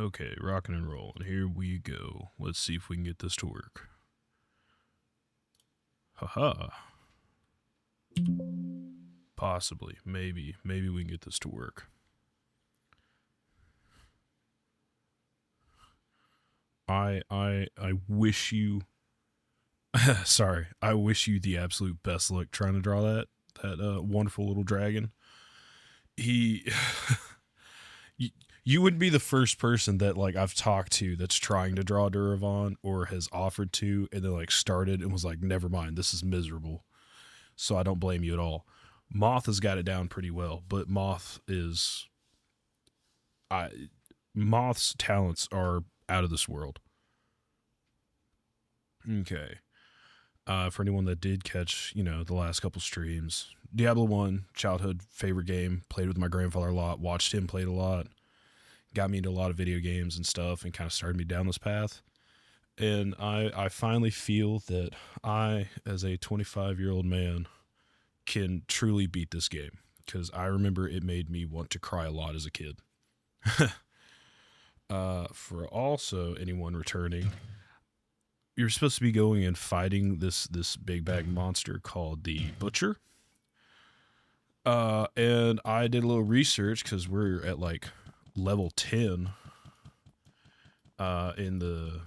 Okay, rocking and rolling. Here we go. Let's see if we can get this to work. Haha. Possibly. Maybe we can get this to work. I wish you sorry. I wish you the absolute best luck trying to draw that wonderful little dragon. He you would be the first person that like I've talked to that's trying to draw Duravan or has offered to and then like started and was like, never mind, this is miserable. So I don't blame you at all. Moth has got it down pretty well, but Moth's talents are out of this world. Okay. For anyone that did catch, the last couple streams, Diablo 1, childhood favorite game, played with my grandfather a lot, watched him play it a lot, got me into a lot of video games and stuff, and kind of started me down this path. And I finally feel that I, as a 25-year-old man, can truly beat this game, because I remember it made me want to cry a lot as a kid. For also anyone returning, you're supposed to be going and fighting this big bag monster called the Butcher. And I did a little research because we're at like level 10 in the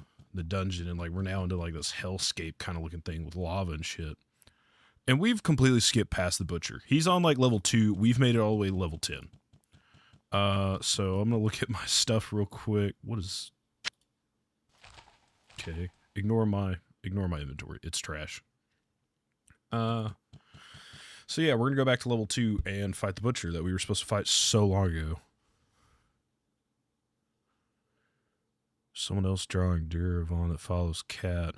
dungeon, and like we're now into like this hellscape kind of looking thing with lava and shit. And we've completely skipped past the Butcher. He's on like level 2. We've made it all the way to level 10. So I'm gonna look at my stuff real quick. What is... Okay. Ignore my inventory. It's trash. So yeah, we're gonna go back to level 2 and fight the Butcher that we were supposed to fight so long ago. Someone else drawing Duravan that follows Cat.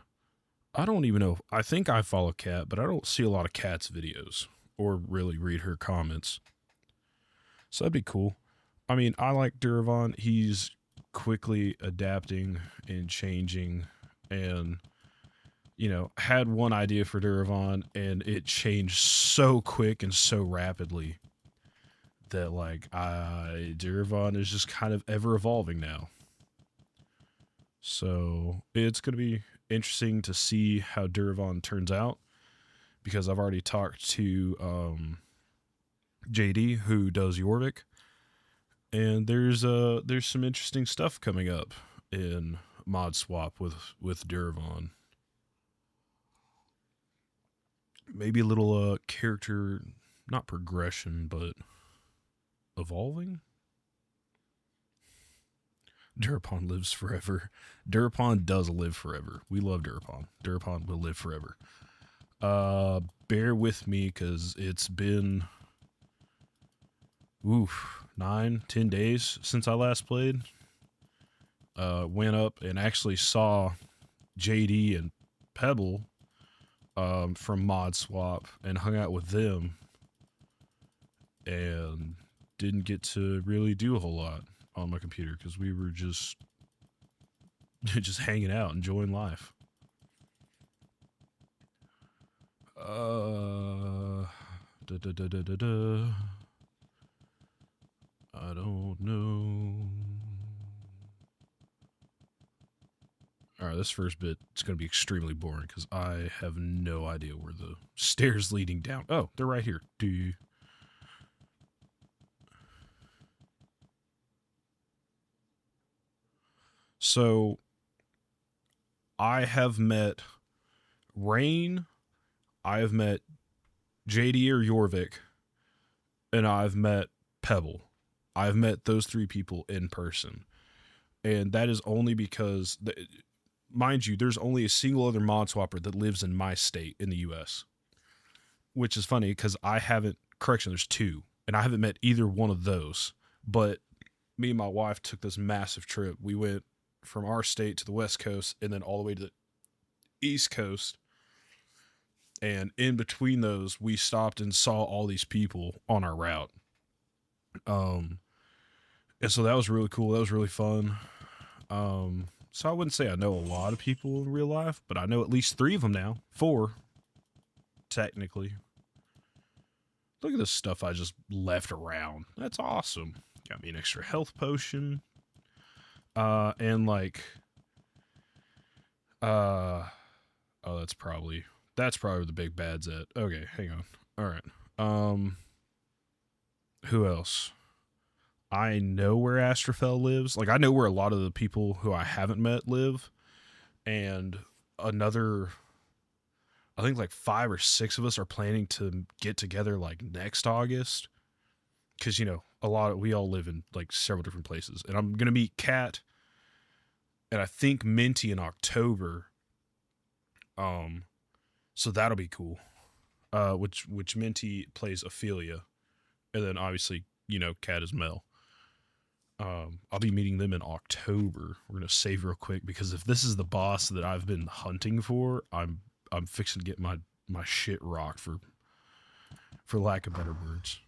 I don't even know. I think I follow Cat, but I don't see a lot of Cat's videos or really read her comments. So that'd be cool. I mean, I like Duravan. He's quickly adapting and changing, and had one idea for Duravan and it changed so quick and so rapidly that like Duravan is just kind of ever evolving now. So it's going to be interesting to see how Duravan turns out, because I've already talked to JD, who does Jorvik, and there's some interesting stuff coming up in mod swap with Duravan. Maybe a little character, not progression, but evolving. Durapon lives forever. Durapon does live forever. We love Durapon. Durapon will live forever. Bear with me, because it's been 9-10 days since I last played. Went up and actually saw JD and Pebble from Mod Swap and hung out with them, and didn't get to really do a whole lot on my computer because we were just hanging out, enjoying life. I don't know. Alright, this first bit is going to be extremely boring because I have no idea where the stairs leading down... Oh, they're right here. So, I have met Rain, I have met JD or Jorvik, and I've met Pebble. I've met those 3 people in person. And that is only because... Mind you, there's only a single other mod swapper that lives in my state in the US. Which is funny because I haven't... Correction, there's 2. And I haven't met either one of those. But me and my wife took this massive trip. We went from our state to the West Coast and then all the way to the East Coast. And in between those, we stopped and saw all these people on our route. And so that was really cool. That was really fun. So I wouldn't say I know a lot of people in real life, but I know at least 3 of them now. 4, technically. Look at this stuff I just left around. That's awesome. Got me an extra health potion. And like, oh, that's probably where the big bad's at. Okay, hang on. All right. Who else? I know where Astrofel lives. Like, I know where a lot of the people who I haven't met live, and another, I think like 5 or 6 of us are planning to get together like next August, because we all live in like several different places, and I'm gonna meet Kat and I think Minty in October. Um, so that'll be cool. Which Minty plays Ophelia, and then obviously Kat is Mel. I'll be meeting them in October. We're gonna save real quick because if this is the boss that I've been hunting for, I'm fixing to get my shit rocked for lack of better words.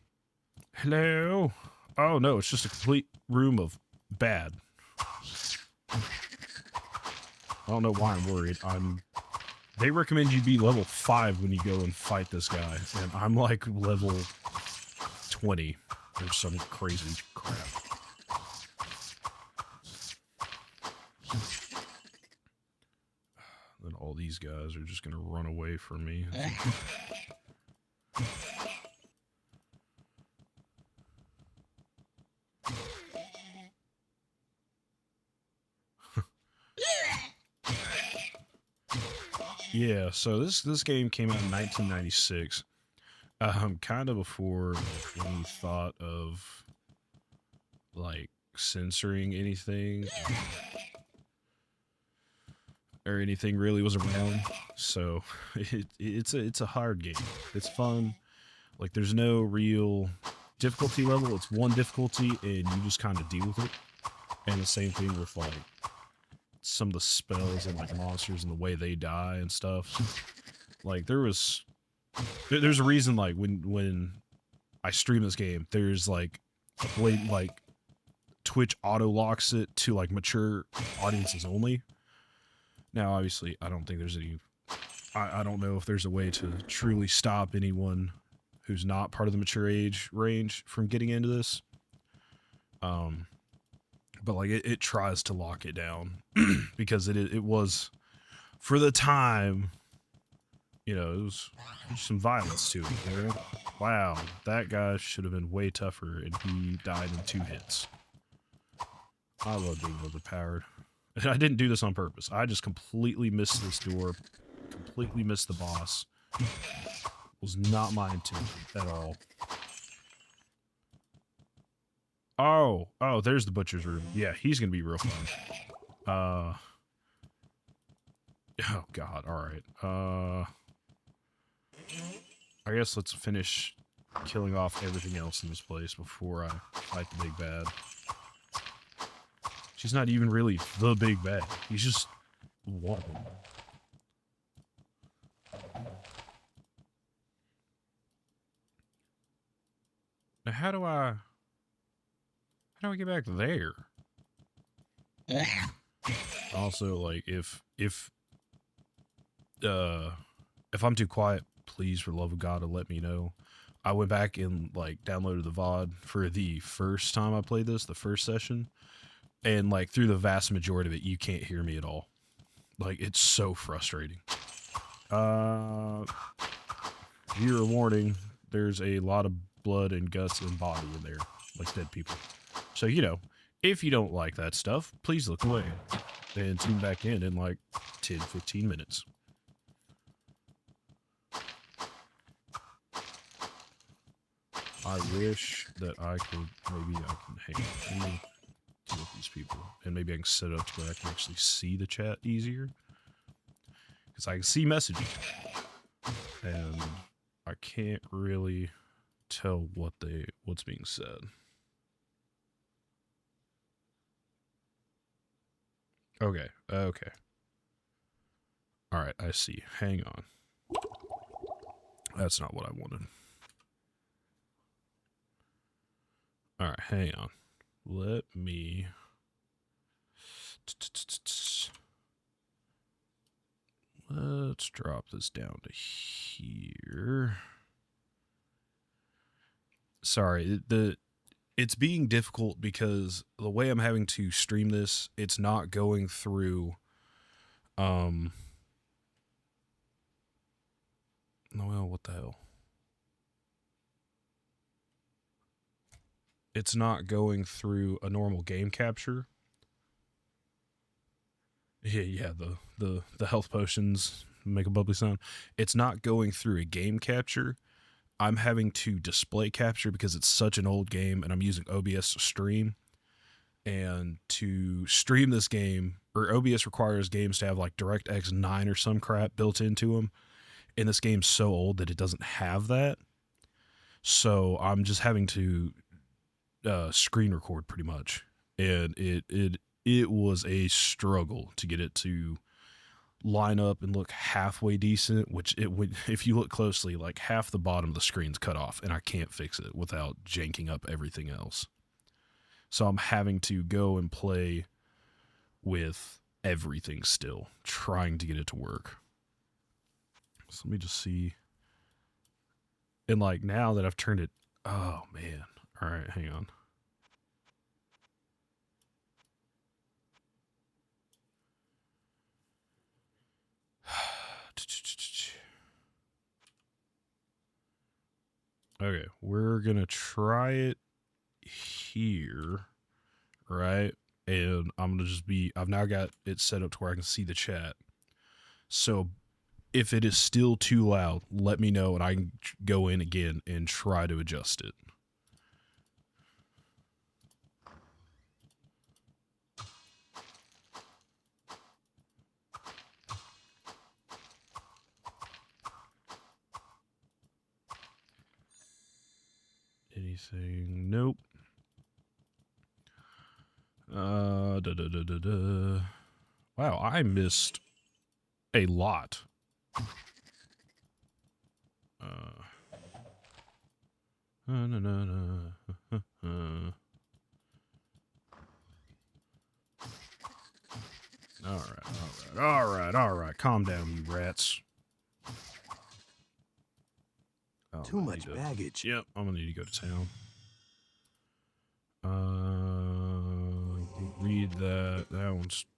Hello. Oh no, it's just a complete room of bad. I don't know why I'm worried. They recommend you be level 5 when you go and fight this guy, and I'm like level 20 or some crazy crap. Then all these guys are just gonna run away from me. Yeah, so this game came out in 1996, kind of before any thought of like censoring anything or anything really was around. So it's a hard game. It's fun. Like, there's no real difficulty level. It's one difficulty, and you just kind of deal with it. And the same thing with like some of the spells and like monsters and the way they die and stuff. Like, there's a reason like when I stream this game, there's like a way like Twitch auto locks it to like mature audiences only. Now, obviously, I don't think there's any. I don't know if there's a way to truly stop anyone who's not part of the mature age range from getting into this. But like it tries to lock it down because it was, for the time, it was some violence to it. Wow, that guy should have been way tougher, and he died in 2 hits. I love being overpowered. I didn't do this on purpose. I just completely missed this door, completely missed the boss. Was not my intention at all. Oh, there's the butcher's room. Yeah, he's gonna be real fun. Oh god, alright. I guess let's finish killing off everything else in this place before I fight the big bad. She's not even really the big bad. He's just one. Now how do I get back there? Also, like, if I'm too quiet, please, for the love of God, to let me know. I went back and like downloaded the VOD for the first time I played this, the first session, and like through the vast majority of it, you can't hear me at all. Like, it's so frustrating. Viewer warning: there's a lot of blood and guts and body in there, like dead people. So if you don't like that stuff, please look away and tune back in like 10-15 minutes. I wish that I can hang on. Let me deal with these people. And maybe I can set it up to where I can actually see the chat easier. Because I can see messages. And I can't really tell what's being said. Okay. Alright, I see. Hang on. That's not what I wanted. Alright, hang on. Let me... Let's drop this down to here. Sorry, it's being difficult because the way I'm having to stream this, it's not going through no, well, what the hell? It's not going through a normal game capture. Yeah, the health potions make a bubbly sound. It's not going through a game capture. I'm having to display capture because it's such an old game and I'm using OBS to stream. And to stream this game, or OBS requires games to have like DirectX 9 or some crap built into them. And this game's so old that it doesn't have that. So I'm just having to screen record pretty much. And it was a struggle to get it to line up and look halfway decent, which it would, if you look closely, like half the bottom of the screen's cut off, and I can't fix it without janking up everything else. So I'm having to go and play with everything still, trying to get it to work. So let me just see. And like now that I've turned it, oh man. All right, hang on. Okay, we're gonna try it here, right? And I'm gonna just be, I've now got it set up to where I can see the chat. So if it is still too loud, let me know and I can go in again and try to adjust it. Anything? Nope. Wow, I missed a lot. All right. Calm down, you rats. Oh, Too much baggage. Yep, I'm gonna need to go to town. Read that.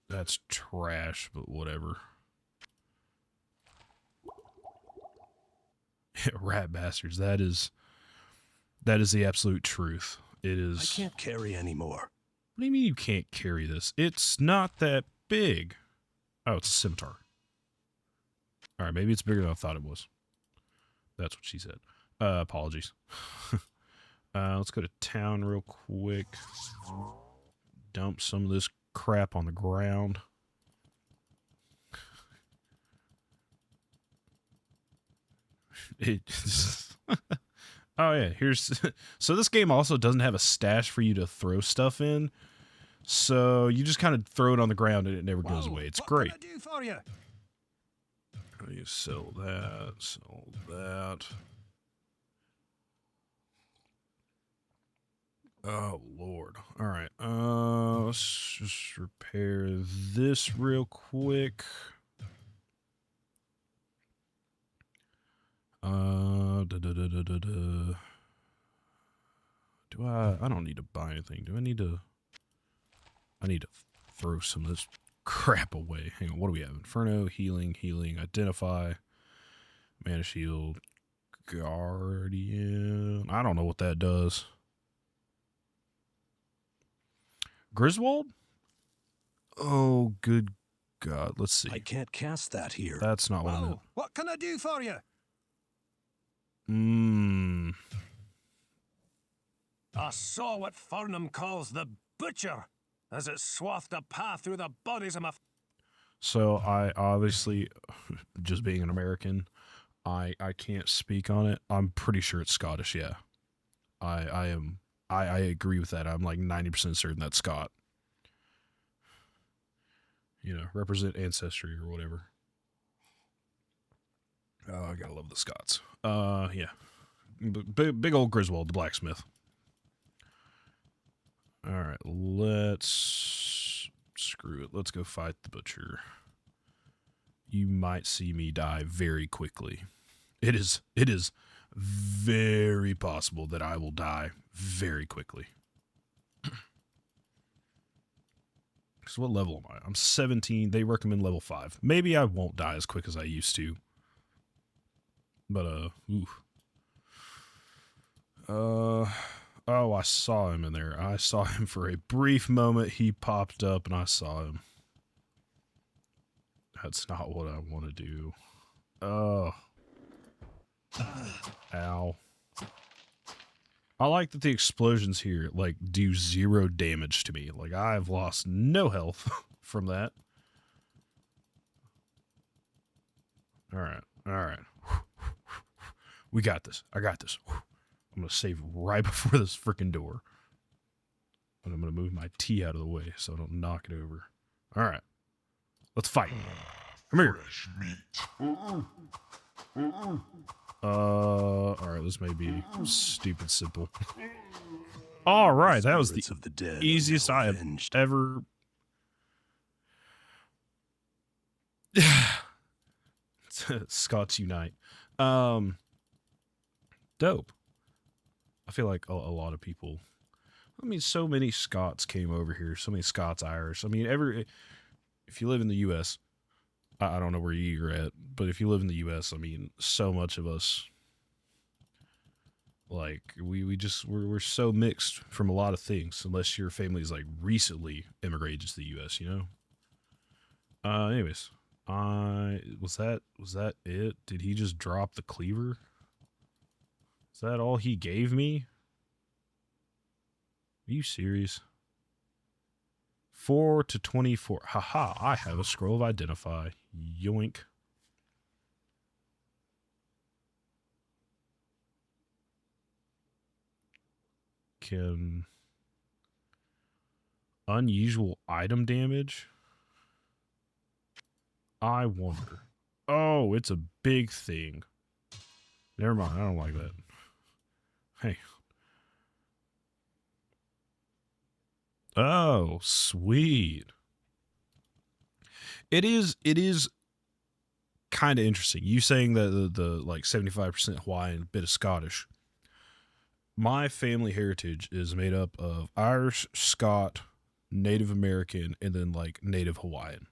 That's trash, but whatever. Rat bastards. That is the absolute truth. It is. I can't carry anymore. What do you mean you can't carry this? It's not that big. Oh, it's a scimitar. All right, maybe it's bigger than I thought it was. That's what she said. Apologies. Let's go to town real quick. Dump some of this crap on the ground. Oh yeah, here's so this game also doesn't have a stash for you to throw stuff in. So you just kind of throw it on the ground and it never goes away. It's great. What can I do for you? You sell that, sell that. Oh Lord. All right. Let's just repair this real quick. Do I don't need to buy anything. Do I need to throw some of this crap away. Hang on, what do we have? Inferno, healing, identify, mana shield, guardian. I don't know what that does. Griswold? Oh, good God. Let's see. I can't cast that here. That's not what I meant. What can I do for you? I saw what Farnham calls the butcher, as it swathed a path through the bodies of my... So I obviously, just being an American, I can't speak on it. I'm pretty sure it's Scottish, yeah. I agree with that. I'm like 90% certain that's Scott. You know, represent ancestry or whatever. Oh, I gotta love the Scots. Yeah. Big old Griswold, the blacksmith. Alright, screw it. Let's go fight the butcher. You might see me die very quickly. It is very possible that I will die very quickly. Because what level am I? I'm 17. They recommend level 5. Maybe I won't die as quick as I used to. But, ooh. Oh, I saw him in there. I saw him for a brief moment. He popped up and I saw him. That's not what I want to do. Oh. Ow. I like that the explosions here, like, do 0 damage to me. Like, I've lost no health from that. Alright, alright. We got this. I got this. I'm gonna save right before this freaking door. And I'm gonna move my tea out of the way so I don't knock it over. Alright. Let's fight. Come here. Alright, this may be stupid simple. Alright, that was the easiest I have ever... Scots Unite. Dope. I feel like a lot of people... I mean, so many Scots came over here. So many Scots, Irish. I mean, if you live in the U.S., I don't know where you're at, but if you live in the U.S., I mean, so much of us, like, we're so mixed from a lot of things, unless your family's, like, recently immigrated to the U.S., you know? Anyways, was that it? Did he just drop the cleaver? Is that all he gave me? Are you serious? 4 to 24. Haha, I have a scroll of identify. Yoink. Can unusual item damage? I wonder. Oh, it's a big thing. Never mind, I don't like that. Hey. Oh, sweet. It is kind of interesting. You saying that the like 75% Hawaiian, bit of Scottish. My family heritage is made up of Irish, Scot, Native American, and then like Native Hawaiian.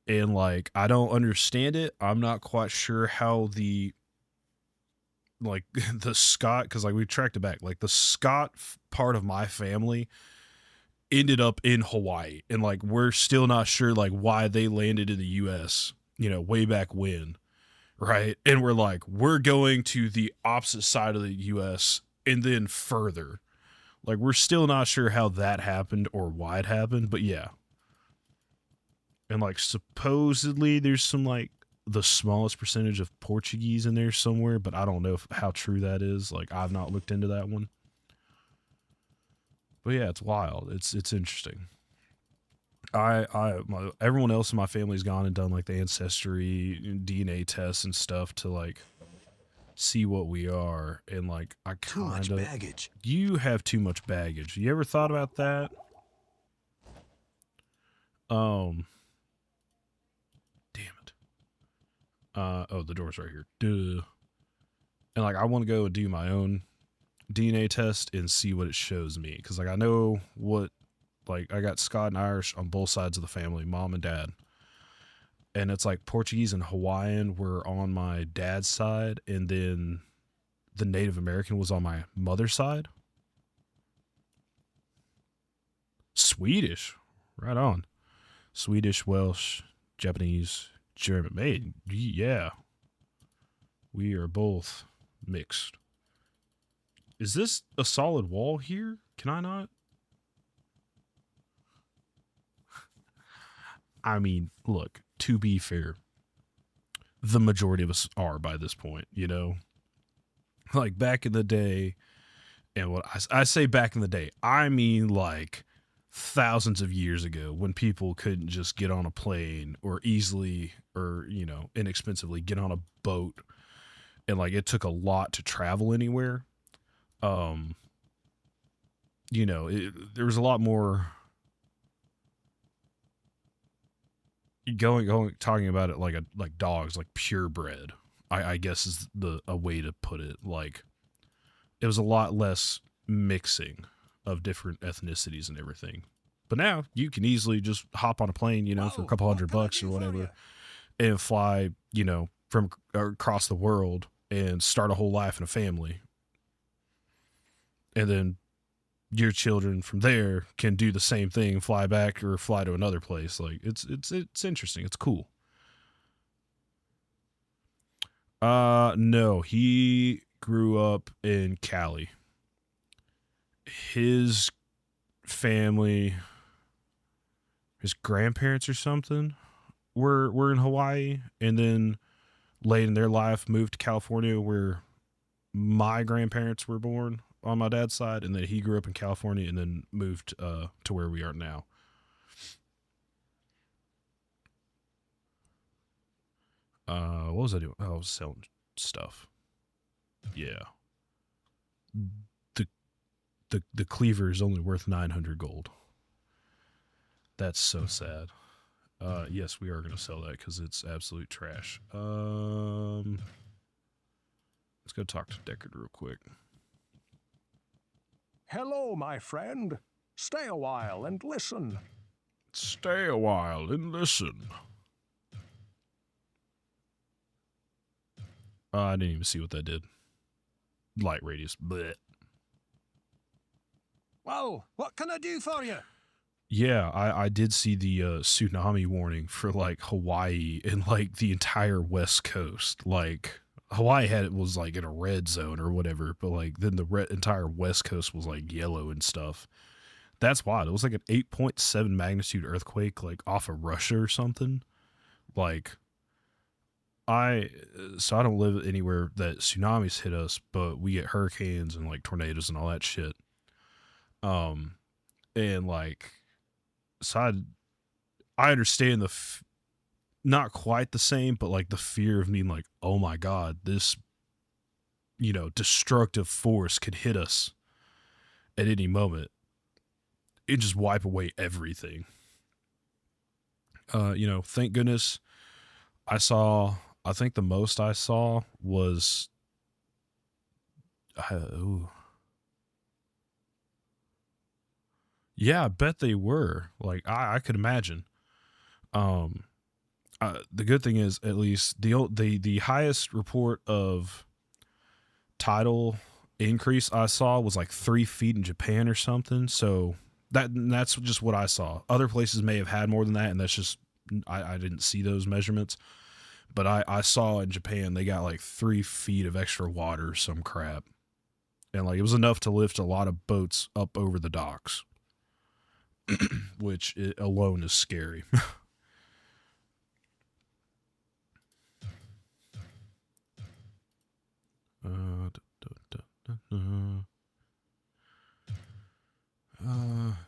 And like, I don't understand it. I'm not quite sure how the like the Scot, because like we tracked it back, like the Scot part of my family ended up in Hawaii, and like we're still not sure like why they landed in the US, you know, way back when, right? And we're like, we're going to the opposite side of the US and then further. Like, we're still not sure how that happened or why it happened, but yeah. And like supposedly there's some like the smallest percentage of Portuguese in there somewhere, but I don't know how true that is. Like, I've not looked into that one. But yeah, it's wild. It's interesting. Everyone else in my family's gone and done like the ancestry DNA tests and stuff to like see what we are, and like I kind of too much baggage. You have too much baggage. You ever thought about that? Damn it. Oh, the door's right here. Duh. And like I want to go and do my own DNA test and see what it shows me, because like I know what, like I got Scott and Irish on both sides of the family, mom and dad, and it's like Portuguese and Hawaiian were on my dad's side, and then the Native American was on my mother's side. Swedish, right on. Swedish, Welsh, Japanese, German. Man, yeah, we are both mixed. Is this a solid wall here? Can I not? I mean, look, to be fair, the majority of us are by this point, you know? Like back in the day, and what I say back in the day, I mean like thousands of years ago, when people couldn't just get on a plane or easily or, you know, inexpensively get on a boat, and like it took a lot to travel anywhere. You know, there was a lot more talking about it like dogs, like purebred, I guess is a way to put it. Like it was a lot less mixing of different ethnicities and everything. But now you can easily just hop on a plane, you know, for a Well, couple what $100 can I or do for you? whatever, and fly, you know, from across the world and start a whole life and a family. And then your children from there can do the same thing, fly back or fly to another place. Like it's interesting. It's cool. No, he grew up in Cali. His family, his grandparents or something were in Hawaii, and then late in their life moved to California where my grandparents were born on my dad's side, and then he grew up in California and then moved to where we are now. What was I doing? Oh, I was selling stuff. Yeah. The the cleaver is only worth 900 gold. That's so sad. Yes, we are going to sell that because it's absolute trash. Let's go talk to Deckard real quick. Hello, my friend. Stay a while and listen. Stay a while and listen. I didn't even see what that did. Light radius. Blech. Well, what can I do for you? Yeah, I did see the tsunami warning for like Hawaii and like the entire West Coast. Like Hawaii was like in a red zone or whatever, but like then the entire West Coast was like yellow and stuff. That's wild. It was like an 8.7 magnitude earthquake, like off of Russia or something. Like so I don't live anywhere that tsunamis hit us, but we get hurricanes and like tornadoes and all that shit. And like, so I understand not quite the same, but like the fear of being like, oh my God, this, you know, destructive force could hit us at any moment and just wipe away everything. You know, thank goodness I think the most I saw was, yeah, I bet they were. Like, I could imagine. Um, the good thing is, at least the highest report of tidal increase I saw was like 3 feet in Japan or something. So that's just what I saw. Other places may have had more than that, and that's just I didn't see those measurements. But I saw in Japan they got like 3 feet of extra water, some crap, and like it was enough to lift a lot of boats up over the docks, which alone is scary.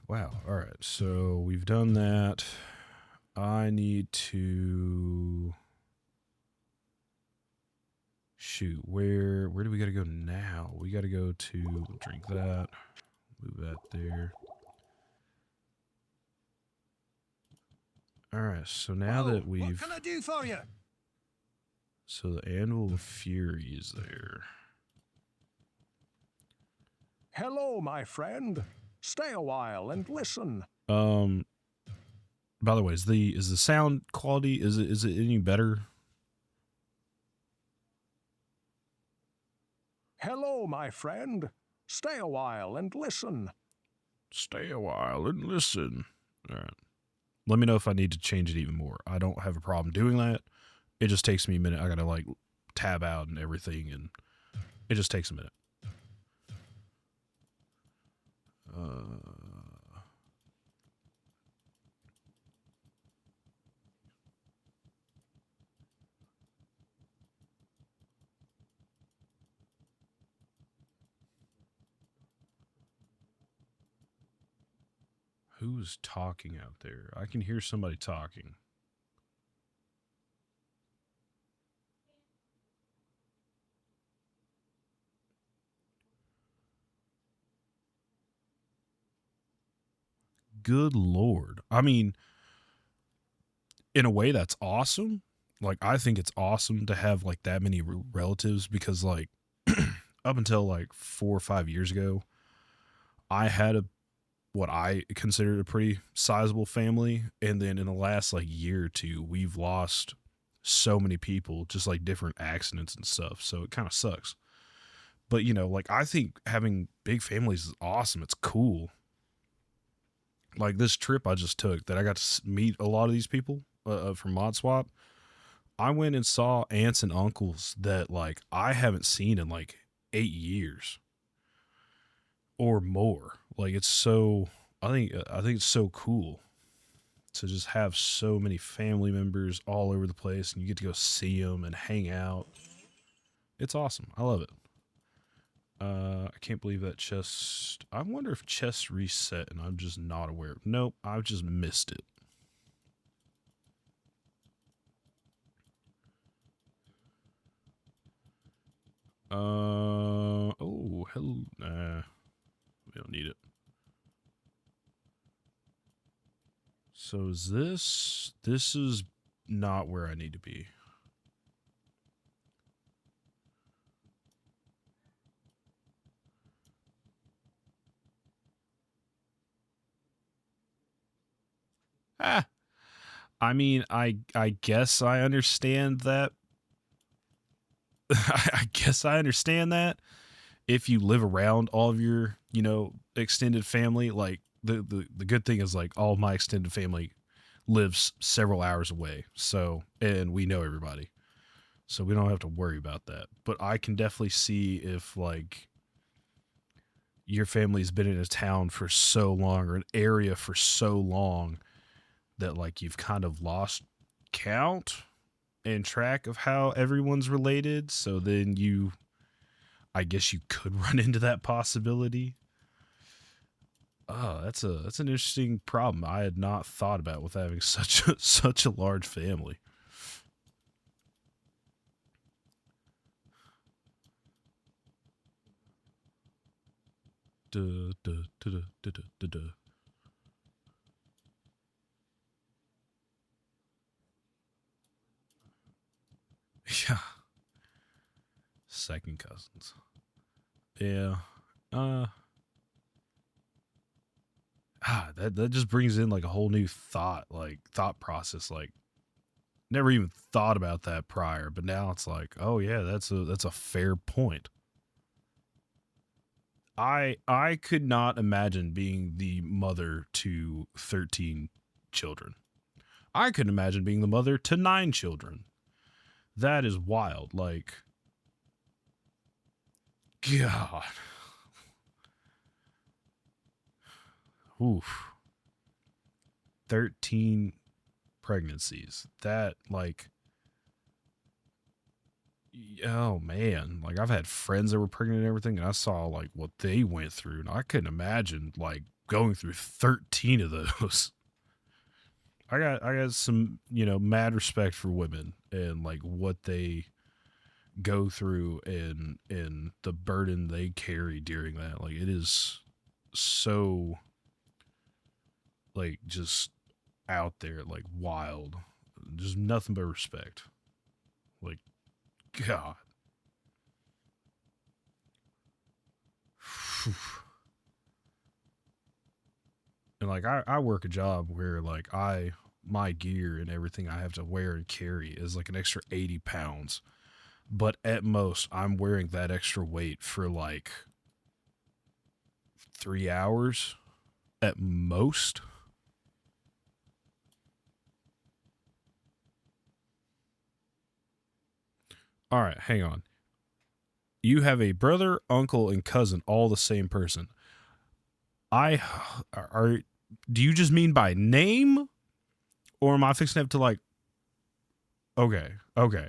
Wow. All right. So we've done that. I need to shoot. Where do we got to go now? We got to go to drink that. Move that there. All right. So now that we've, what can I do for you? so the Anvil of Fury is there. Hello, my friend. Stay a while and listen. By the way, is the sound quality, is it any better? Hello, my friend. Stay a while and listen. Stay a while and listen. All right. Let me know if I need to change it even more. I don't have a problem doing that. It just takes me a minute. I gotta like tab out and everything, and it just takes a minute. Who's talking out there? I can hear somebody talking. Good Lord. I mean, in a way, that's awesome. Like, I think it's awesome to have like that many relatives because, like, up until like 4 or 5 years ago, I had what I considered a pretty sizable family. And then in the last like year or two, we've lost so many people, just like different accidents and stuff. So it kind of sucks. But you know, like I think having big families is awesome. It's cool. Like this trip I just took that I got to meet a lot of these people from Mod Swap. I went and saw aunts and uncles that like I haven't seen in like 8 years or more. Like it's so I think it's so cool to just have so many family members all over the place and you get to go see them and hang out. It's awesome. I love it. I can't believe that chest. I wonder if chest reset and I'm just not aware. Nope, I've just missed it. Oh, hello. Nah, we don't need it. So is this is not where I need to be. Ah, I mean, I guess I understand that. I guess I understand that if you live around all of your, you know, extended family, like the good thing is like all of my extended family lives several hours away. So, and we know everybody. So we don't have to worry about that. But I can definitely see if like your family's been in a town for so long or an area for so long that like you've kind of lost count and track of how everyone's related. So then you, I guess you could run into that possibility. Oh, that's an interesting problem I had not thought about with having such a large family. Duh, duh, duh, duh, duh, duh, duh. Yeah, second cousins. Yeah. Uh that just brings in like a whole new thought process. Like never even thought about that prior, but now it's like, oh yeah, that's a fair point. I could not imagine being the mother to 13 children. I could imagine being the mother to 9 children. That is wild. Like God. Oof. 13 pregnancies. That like oh man, like I've had friends that were pregnant and everything, and I saw like what they went through, and I couldn't imagine like going through 13 of those. I got some, you know, mad respect for women and like what they go through and the burden they carry during that. Like it is so like just out there, like wild. Just nothing but respect. Like God. And like I work a job where like my gear and everything I have to wear and carry is like an extra 80 pounds. But at most I'm wearing that extra weight for like 3 hours at most. All right, hang on. You have a brother, uncle, and cousin, all the same person. I are do you just mean by name? Or am I fixing to have to like okay, okay.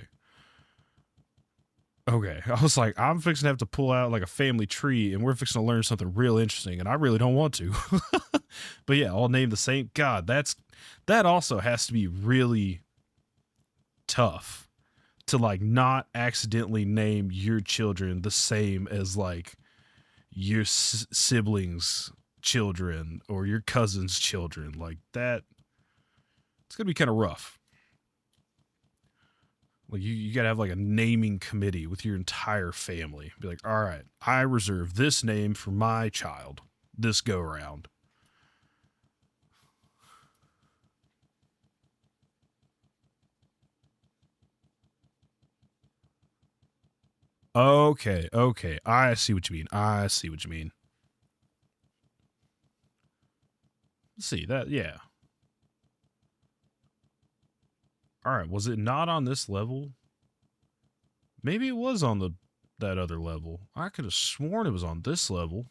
Okay. I was like, I'm fixing to have to pull out like a family tree and we're fixing to learn something real interesting and I really don't want to. But yeah, all named the same. God, that also has to be really tough to like not accidentally name your children the same as like your siblings' children or your cousin's children. Like that it's going to be kind of rough. Like you gotta have like a naming committee with your entire family. Be like, all right, I reserve this name for my child this go around. Okay, okay. I see what you mean. I see what you mean. Let's see that, yeah. Alright, was it not on this level? Maybe it was on that other level. I could have sworn it was on this level.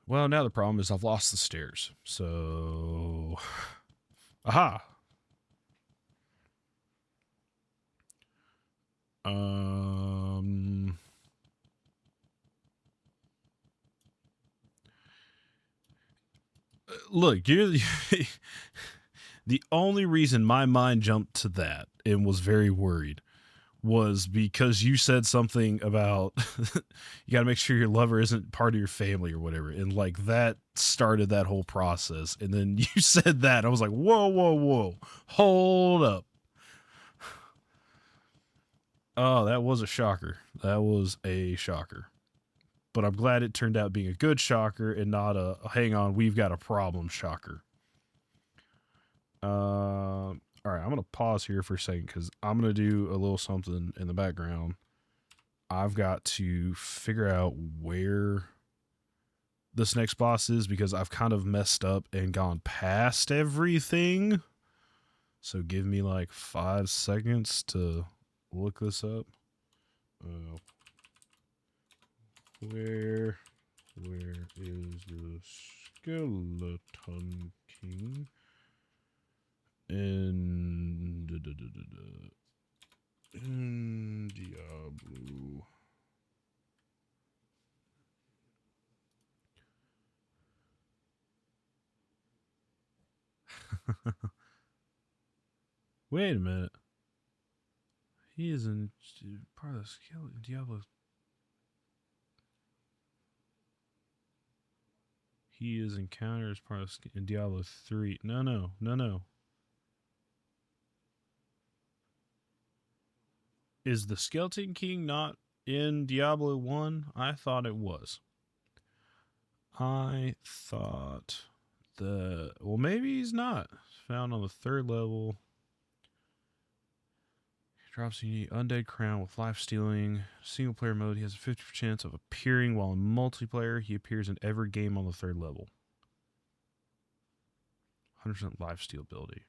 Well, now the problem is I've lost the stairs. So... Aha! Look, you're the only reason my mind jumped to that and was very worried was because you said something about you got to make sure your lover isn't part of your family or whatever, and like that started that whole process. And then you said that, I was like, whoa, whoa, whoa, hold up. Oh, that was a shocker. That was a shocker. But I'm glad it turned out being a good shocker and not a hang on, we've got a problem shocker. All right, I'm gonna pause here for a second because I'm gonna do a little something in the background. I've got to figure out where this next boss is because I've kind of messed up and gone past everything. So give me like 5 seconds to look this up. Where is the Skeleton King? In Diablo. Wait a minute. He is in part of the skeleton Diablo. He is encountered as part of in Diablo 3. No. Is the Skeleton King not in Diablo 1? I thought it was. I thought well, maybe he's not. Found on the 3rd level. Drops a unique undead crown with life stealing. Single player mode, he has a 50% chance of appearing, while in multiplayer, he appears in every game on the 3rd level. 100% life steal ability.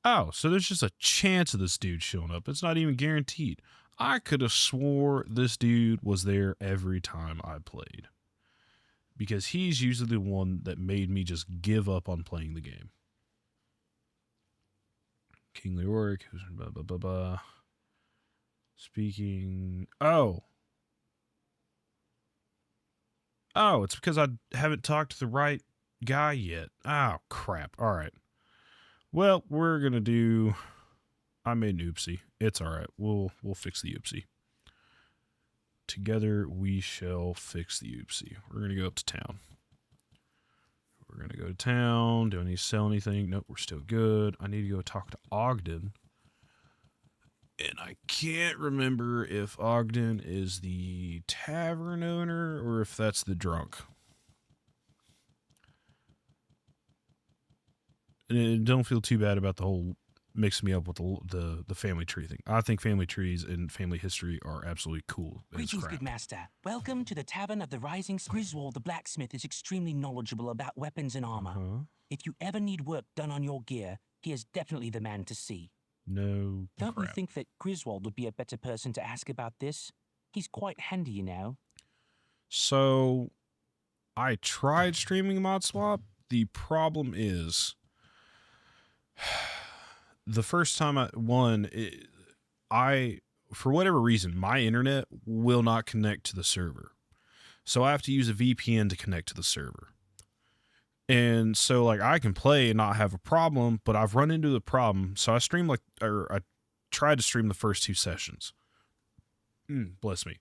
Oh, so there's just a chance of this dude showing up. It's not even guaranteed. I could have swore this dude was there every time I played. Because he's usually the one that made me just give up on playing the game. King Leoric, who's blah, blah, blah, blah. Speaking... Oh, it's because I haven't talked to the right guy yet. Oh, crap. All right. Well, we're going to do... I made an oopsie. It's all right. We'll fix the oopsie. Together we shall fix the oopsie. We're going to go up to town. We're going to go to town. Do I need to sell anything? Nope, we're still good. I need to go talk to Ogden. And I can't remember if Ogden is the tavern owner or if that's the drunk. And don't feel too bad about the whole mixing me up with the family tree thing. I think family trees and family history are absolutely cool. Greetings, good master. Welcome to the Tavern of the Rising Sun. Griswold, the blacksmith, is extremely knowledgeable about weapons and armor. If you ever need work done on your gear, he is definitely the man to see. No Don't crap. you think that Griswold would be a better person to ask about this? He's quite handy, you know. So, I tried streaming Mod Swap. The problem is, the first time for whatever reason, my internet will not connect to the server. So I have to use a VPN to connect to the server. And so, like, I can play and not have a problem, but I've run into the problem. So I tried to stream the first 2 sessions. Bless me.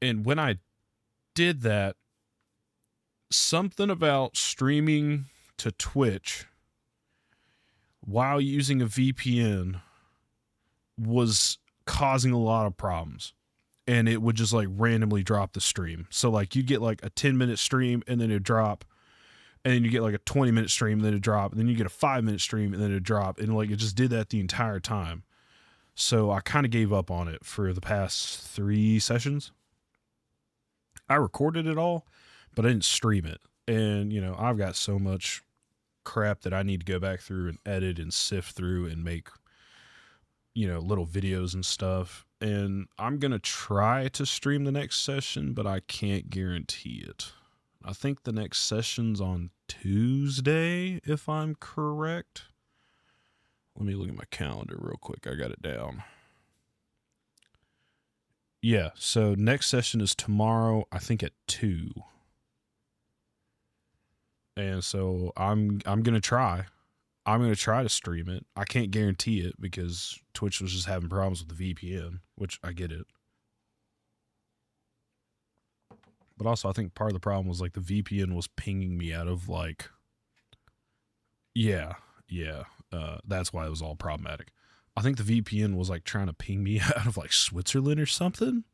And when I did that, something about streaming to Twitch while using a VPN was causing a lot of problems. And it would just like randomly drop the stream. So like you'd get like a 10-minute stream and then it'd drop. And then you get like a 20-minute stream and then it'd drop. And then you get a 5-minute stream and then it'd drop. And like it just did that the entire time. So I kind of gave up on it for the past 3 sessions. I recorded it all, but I didn't stream it. And, I've got so much crap that I need to go back through and edit and sift through and make, little videos and stuff. And I'm going to try to stream the next session, but I can't guarantee it. I think the next session's on Tuesday, if I'm correct. Let me look at my calendar real quick. I got it down. Yeah, so next session is tomorrow, I think at 2. And so I'm going to try. I'm going to try to stream it. I can't guarantee it because Twitch was just having problems with the VPN, which I get it. But also, I think part of the problem was like the VPN was pinging me out of like, yeah, that's why it was all problematic. I think the VPN was like trying to ping me out of like Switzerland or something.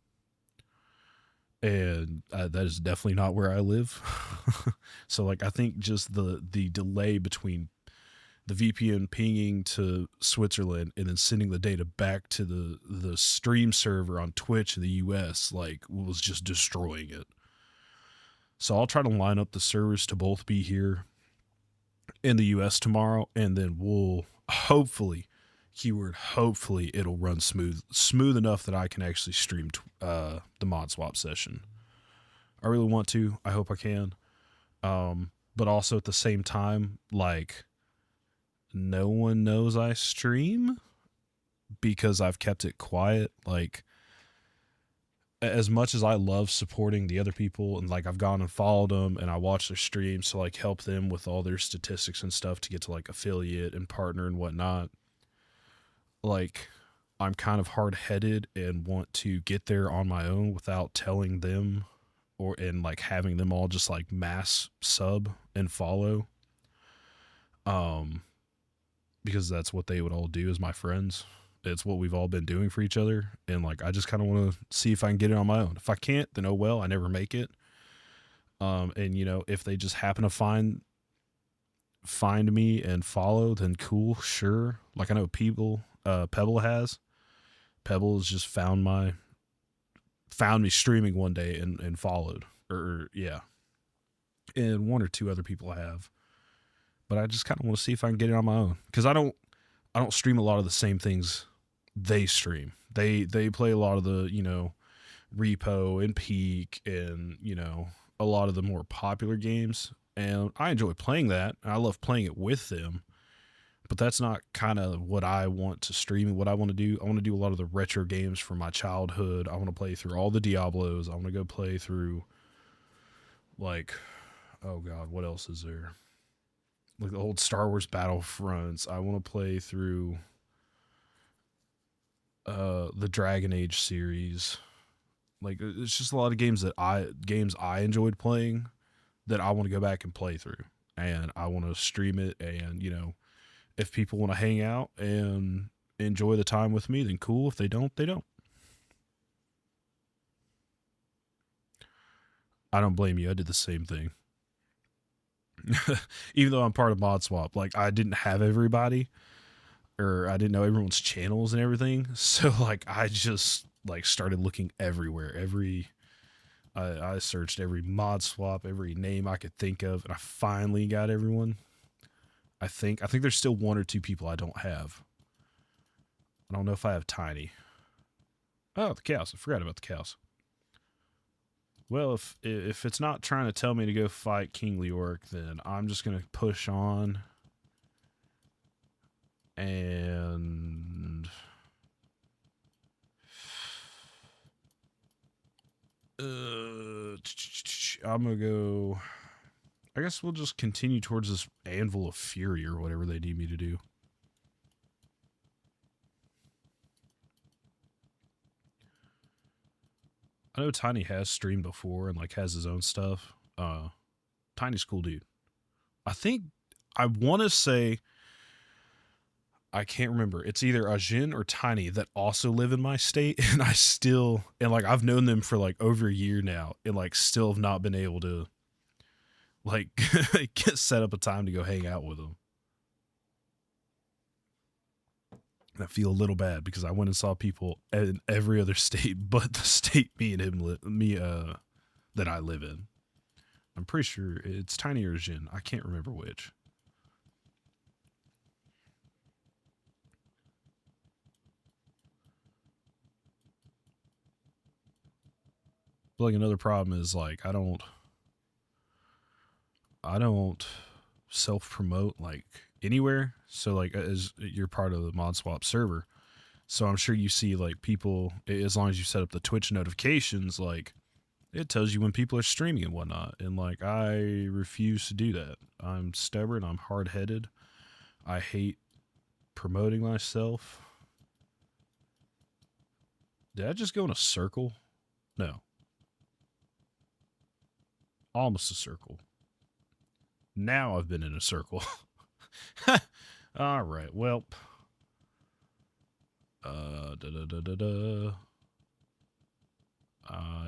And that is definitely not where I live. So like, I think just the delay between the VPN pinging to Switzerland and then sending the data back to the stream server on Twitch in the US, like, was just destroying it. So I'll try to line up the servers to both be here in the US tomorrow, and then we'll hopefully, keyword hopefully, it'll run smooth enough that I can actually stream the mod swap session. I really want to. I hope I can. But also at the same time, like, no one knows I stream because I've kept it quiet. Like, as much as I love supporting the other people, and like I've gone and followed them and I watch their streams to like help them with all their statistics and stuff to get to like affiliate and partner and whatnot, like, I'm kind of hard-headed and want to get there on my own without telling them and like having them all just like mass sub and follow. Because that's what they would all do as my friends. It's what we've all been doing for each other. And like, I just kind of want to see if I can get it on my own. If I can't, then oh well, I never make it. And if they just happen to find me and follow, then cool, sure. Like I know Pebble has. Pebble has just found me streaming one day and followed. Or yeah. And one or two other people have. But I just kind of want to see if I can get it on my own. Because I don't stream a lot of the same things they stream. They play a lot of the, Repo and Peak and, a lot of the more popular games. And I enjoy playing that. And I love playing it with them. But that's not kind of what I want to stream and what I want to do. I want to do a lot of the retro games from my childhood. I want to play through all the Diablos. I want to go play through, like, oh God, what else is there? Like the old Star Wars Battlefronts. I want to play through the Dragon Age series. Like, it's just a lot of games I enjoyed playing that I want to go back and play through. And I want to stream it, and if people want to hang out and enjoy the time with me, then cool. If they don't, they don't. I don't blame you. I did the same thing. Even though I'm part of Mod Swap, like, I didn't have everybody, or I didn't know everyone's channels and everything. So like, I just like started looking everywhere. I searched every Mod Swap, every name I could think of, and I finally got everyone. I think there's still one or two people I don't have. I don't know if I have Tiny. Oh, the cows. I forgot about the cows. Well, if it's not trying to tell me to go fight King Leoric, then I'm just going to push on. And I'm going to go... I guess we'll just continue towards this Anvil of Fury or whatever they need me to do. I know Tiny has streamed before and like has his own stuff. Tiny's cool dude. I want to say, I can't remember. It's either Ajin or Tiny that also live in my state, and I've known them for like over a year now, and like still have not been able to like set up a time to go hang out with them. And I feel a little bad because I went and saw people in every other state but the state that I live in. I'm pretty sure it's Tiny or Jin. I can't remember which. But like another problem is like I don't self promote like anywhere. So like as you're part of the mod swap server. So I'm sure you see like people, as long as you set up the Twitch notifications, like it tells you when people are streaming and whatnot. And like I refuse to do that. I'm stubborn, I'm hard headed. I hate promoting myself. Did I just go in a circle? No. Almost a circle. Now I've been in a circle. All right. Well, I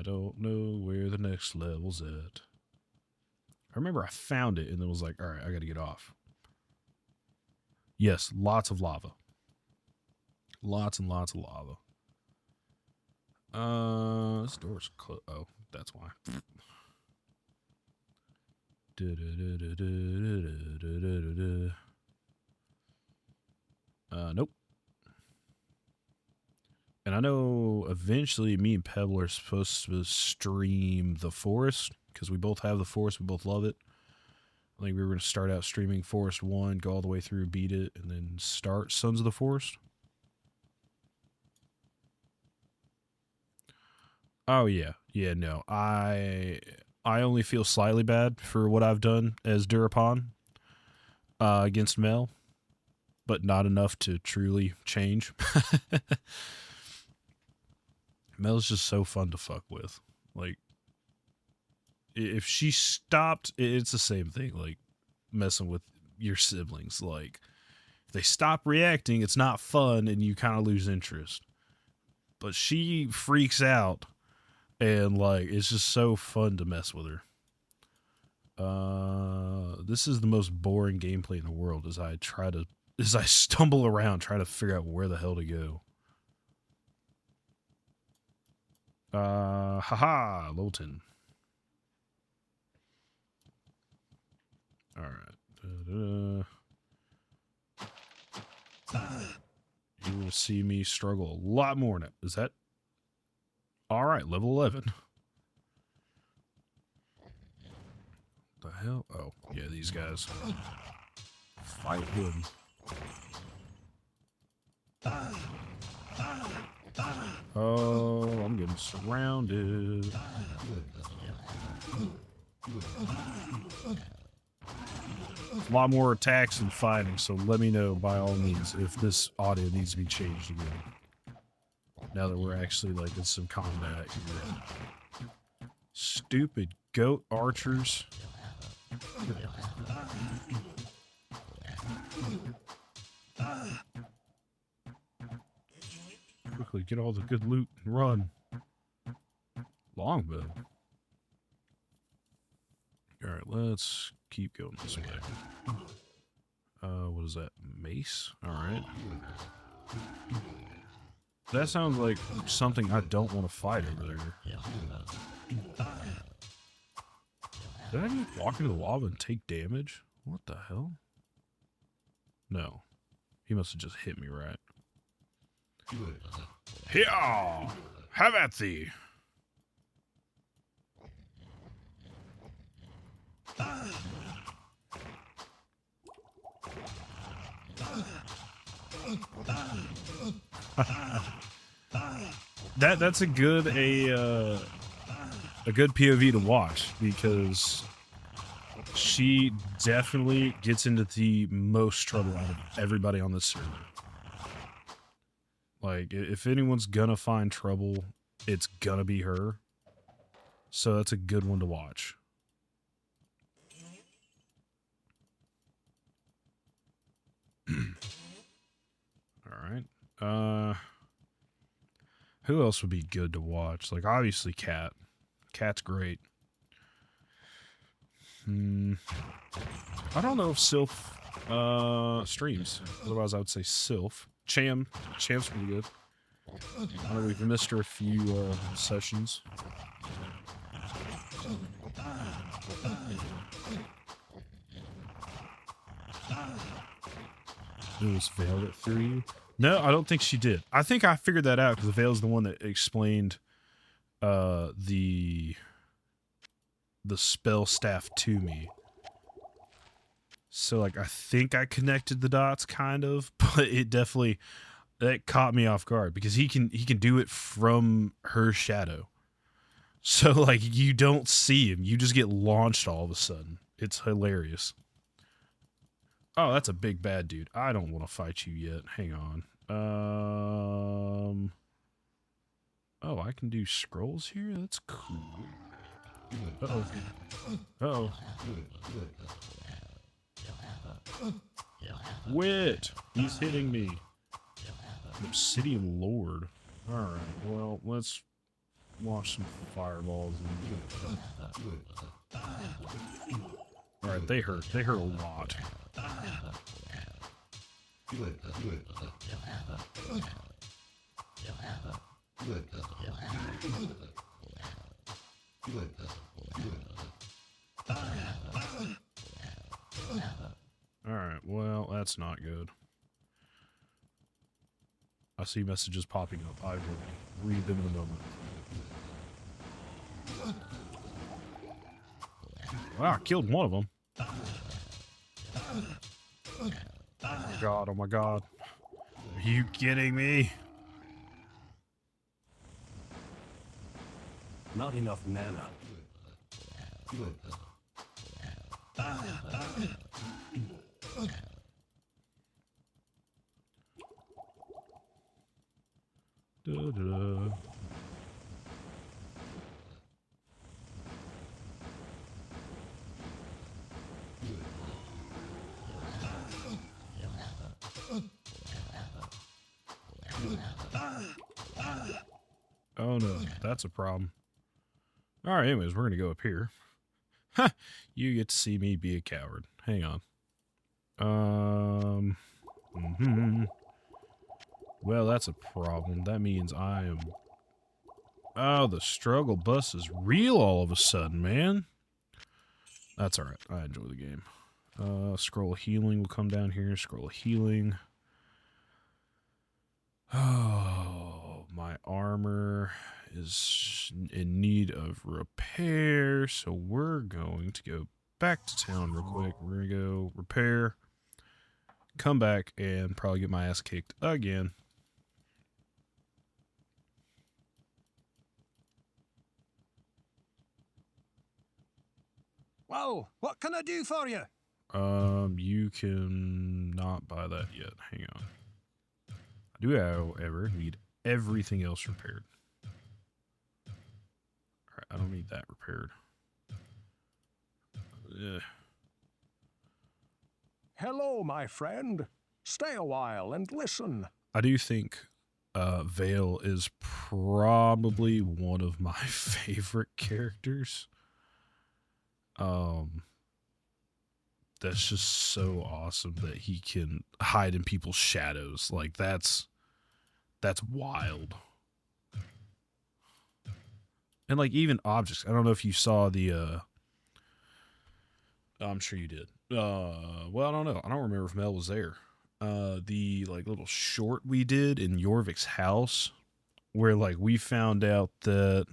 don't know where the next level's at. I remember I found it and then was like, all right, I got to get off. Yes, lots of lava. Lots and lots of lava. This door's closed. Oh, that's why. Nope. And I know eventually me and Pebble are supposed to stream The Forest because we both have The Forest. We both love it. I think we were going to start out streaming Forest 1, go all the way through, beat it, and then start Sons of the Forest. Oh, yeah. Yeah, no. I only feel slightly bad for what I've done as Durapon against Mel, but not enough to truly change. Mel's just so fun to fuck with. Like, if she stopped, it's the same thing, like, messing with your siblings. Like, if they stop reacting, it's not fun, and you kind of lose interest. But she freaks out, and, like, it's just so fun to mess with her. This is the most boring gameplay in the world as I stumble around trying to figure out where the hell to go. Haha, Lolton. Alright. You will see me struggle a lot more now. Is that... Alright, level 11. The hell? Oh, yeah, these guys. Fight him. Oh, I'm getting surrounded. A lot more attacks and fighting, so let me know by all means if this audio needs to be changed again. Now that we're actually like in some combat here. Stupid goat archers. Quickly get all the good loot and run. Longbow. Alright, let's keep going this way. What is that? Mace? Alright. That sounds like something I don't want to fight over there. Did I just walk into the lava and take damage? What the hell? No. He must have just hit me right. Here! Have at thee! That's a good POV to watch because she definitely gets into the most trouble out of everybody on this server. Like, if anyone's gonna find trouble, it's gonna be her. So that's a good one to watch. Alright. Who else would be good to watch? Like, obviously Cat. Cat's great. I don't know if Sylph streams. Otherwise I would say Sylph. Cham's pretty good. I know we've missed her a few sessions. It was Vale that threw you? No, I don't think she did. I think I figured that out because Vale's the one that explained the spell staff to me. So like I think I connected the dots kind of, but it definitely that caught me off guard because he can do it from her shadow. So like you don't see him, you just get launched all of a sudden. It's hilarious. Oh, that's a big bad dude. I don't want to fight you yet. Hang on. Oh, I can do scrolls here? That's cool. Uh-oh. Uh-oh. Wit! He's hitting me. Obsidian Lord. Alright, well, let's launch some fireballs. Alright, they hurt. They hurt a lot. Alright, well, that's not good. I see messages popping up. I will read them in a moment. Wow, I killed one of them. Oh my god, oh my god. Are you kidding me? Not enough mana. Da-da-da. Oh no, that's a problem. Alright, anyways, we're gonna go up here. Ha! You get to see me be a coward. Hang on. Well, that's a problem. That means I am... Oh, the struggle bus is real all of a sudden, man. That's alright. I enjoy the game. Scroll of healing will come down here. Scroll of healing. Oh, my armor is in need of repair, so we're going to go back to town real quick. We're going to go repair, come back, and probably get my ass kicked again. Well, what can I do for you? You can not buy that yet. Hang on. I do, however, need everything else repaired. Alright, I don't need that repaired. Hello, my friend. Stay a while and listen. I do think Vale is probably one of my favorite characters. That's just so awesome that he can hide in people's shadows. Like that's wild. And like even objects. I don't know if you saw the I'm sure you did. Well, I don't know. I don't remember if Mel was there. The like little short we did in Jorvik's house where like we found out that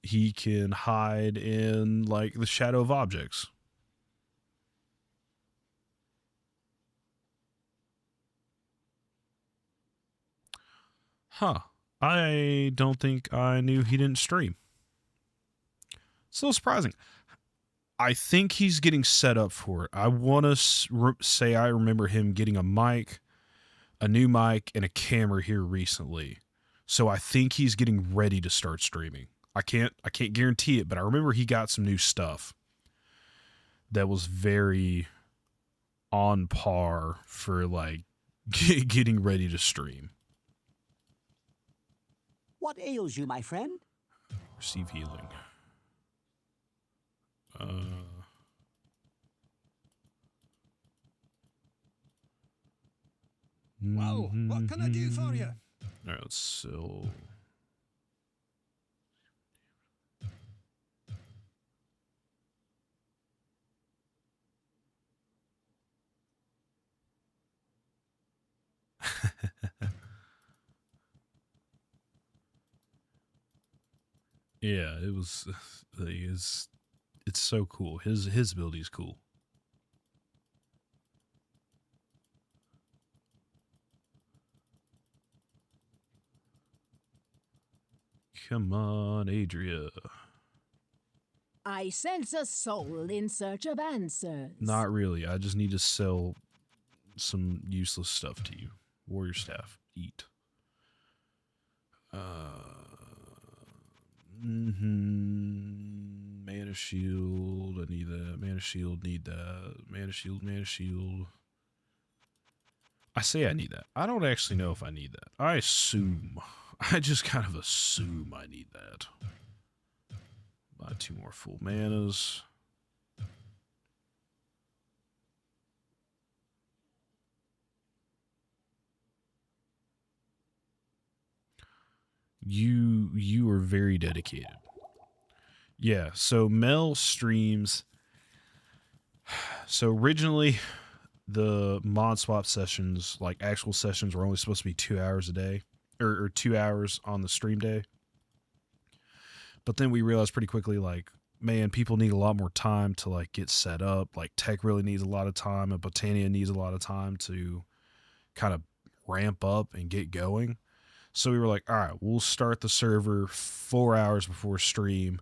he can hide in like the shadow of objects. Huh. I don't think I knew he didn't stream. So surprising. I think he's getting set up for it. I want to say I remember him getting a mic, a new mic, and a camera here recently. So I think he's getting ready to start streaming. I can't guarantee it, but I remember he got some new stuff that was very on par for like getting ready to stream. What ails you, my friend? Receive healing. Whoa, what can I do for you? All right, let's sell. Yeah, it was. It's so cool. His ability is cool. Come on, Adria. I sense a soul in search of answers. Not really. I just need to sell some useless stuff to you. Warrior staff. Eat. Mana shield. I need that. Mana shield. Need that. Mana shield. Mana shield. I say I need that. I don't actually know if I need that. I assume. I just kind of assume I need that. Buy 2 more full manas. You are very dedicated. Yeah, so Mel streams. So originally the mod swap sessions, like actual sessions, were only supposed to be 2 hours a day. Or 2 hours on the stream day. But then we realized pretty quickly, like, man, people need a lot more time to, like, get set up. Like, Tech really needs a lot of time, and Botania needs a lot of time to kind of ramp up and get going. So we were like, all right, we'll start the server 4 hours before stream.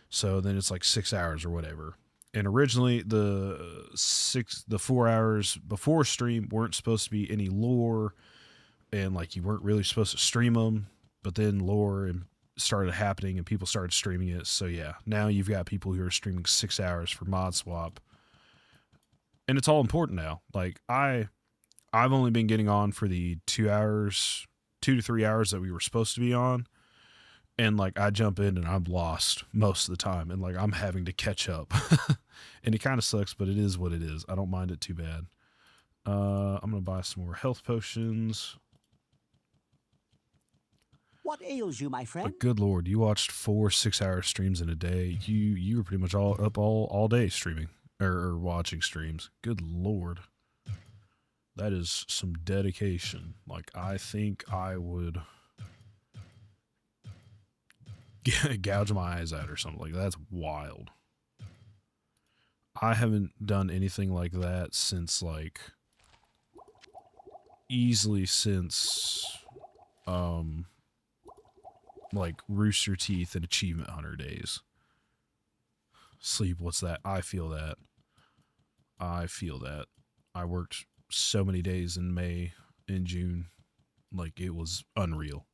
So then it's like 6 hours or whatever. And originally the 4 hours before stream weren't supposed to be any lore, and like you weren't really supposed to stream them. But then lore and started happening and people started streaming it. So yeah, now you've got people who are streaming 6 hours for mod swap, and it's all important now. Like I've only been getting on for the 2 to 3 hours that we were supposed to be on, and like I jump in and I'm lost most of the time, and like I'm having to catch up. And it kind of sucks, but it is what it is. I don't mind it too bad. I'm gonna buy some more health potions. What ails you, my friend? But good lord, you watched 4 6-hour streams in a day. You were pretty much all day streaming or watching streams. Good lord, that is some dedication. Like I think I would gouge my eyes out or something. Like that's wild. I haven't done anything like that since like easily since like Rooster Teeth and Achievement Hunter days. Sleep, what's that? I feel that. I feel that. I worked so many days in May and June. Like, it was unreal.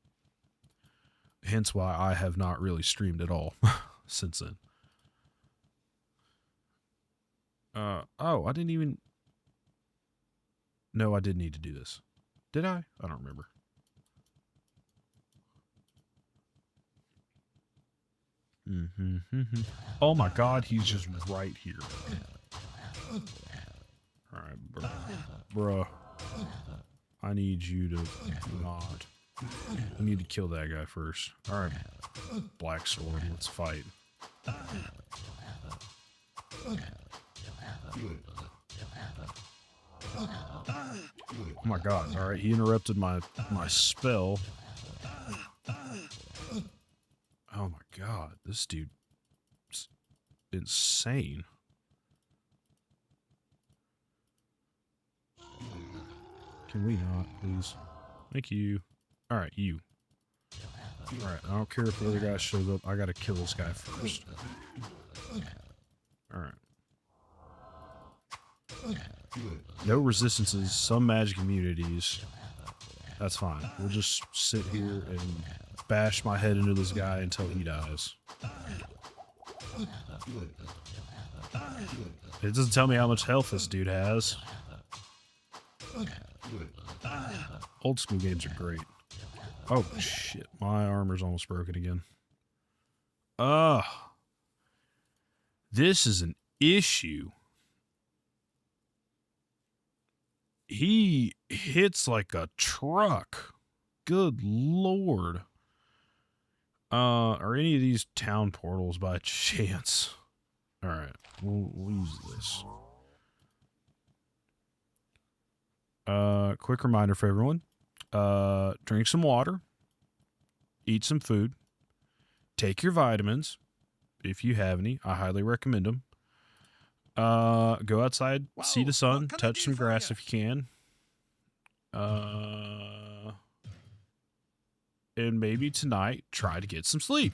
Hence why I have not really streamed at all since then. Oh, I didn't even... No, I did need to do this. Did I? I don't remember. Oh my god, he's just right here. Alright, bruh. I need you to not. I need to kill that guy first. Alright, Black Sword, let's fight. Oh my god, alright, he interrupted my spell. Oh my god, this dude is insane. Can we not, please? Thank you. Alright, you. Alright, I don't care if the other guy shows up. I gotta kill this guy first. Alright. No resistances, some magic immunities. That's fine. We'll just sit here and bash my head into this guy until he dies. It doesn't tell me how much health this dude has. Old school games are great. Oh shit, my armor's almost broken again. This is an issue. he hits like a truck. Good lord. Are any of these town portals by chance? Alright, we'll use this. Quick reminder for everyone. Drink some water. Eat some food. Take your vitamins. If you have any, I highly recommend them. Go outside, see the sun, touch some grass if you can. And maybe tonight, try to get some sleep.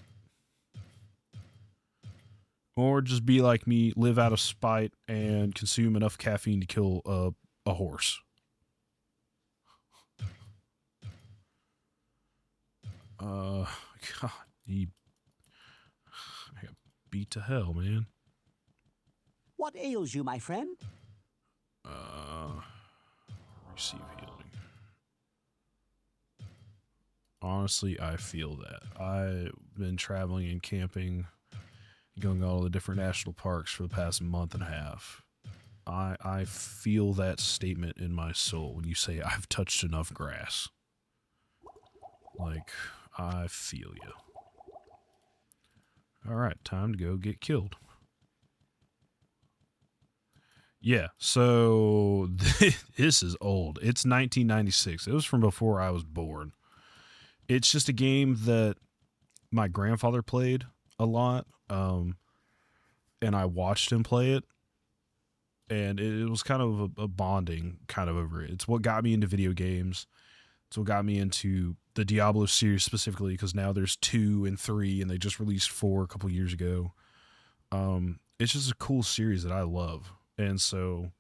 Or just be like me, live out of spite, and consume enough caffeine to kill a horse. God, I got beat to hell, man. What ails you, my friend? Receive healing. Honestly, I feel that. I've been traveling and camping, going to all the different national parks for the past month and a half. I feel that statement in my soul when you say I've touched enough grass. Like, I feel you. Alright, time to go get killed. Yeah, so this is old. It's 1996. It was from before I was born. It's just a game that my grandfather played a lot, and I watched him play it, and it was kind of a bonding kind of over it. It's what got me into video games. It's what got me into the Diablo series specifically, because now there's 2 and 3, and they just released 4 a couple years ago. It's just a cool series that I love. And so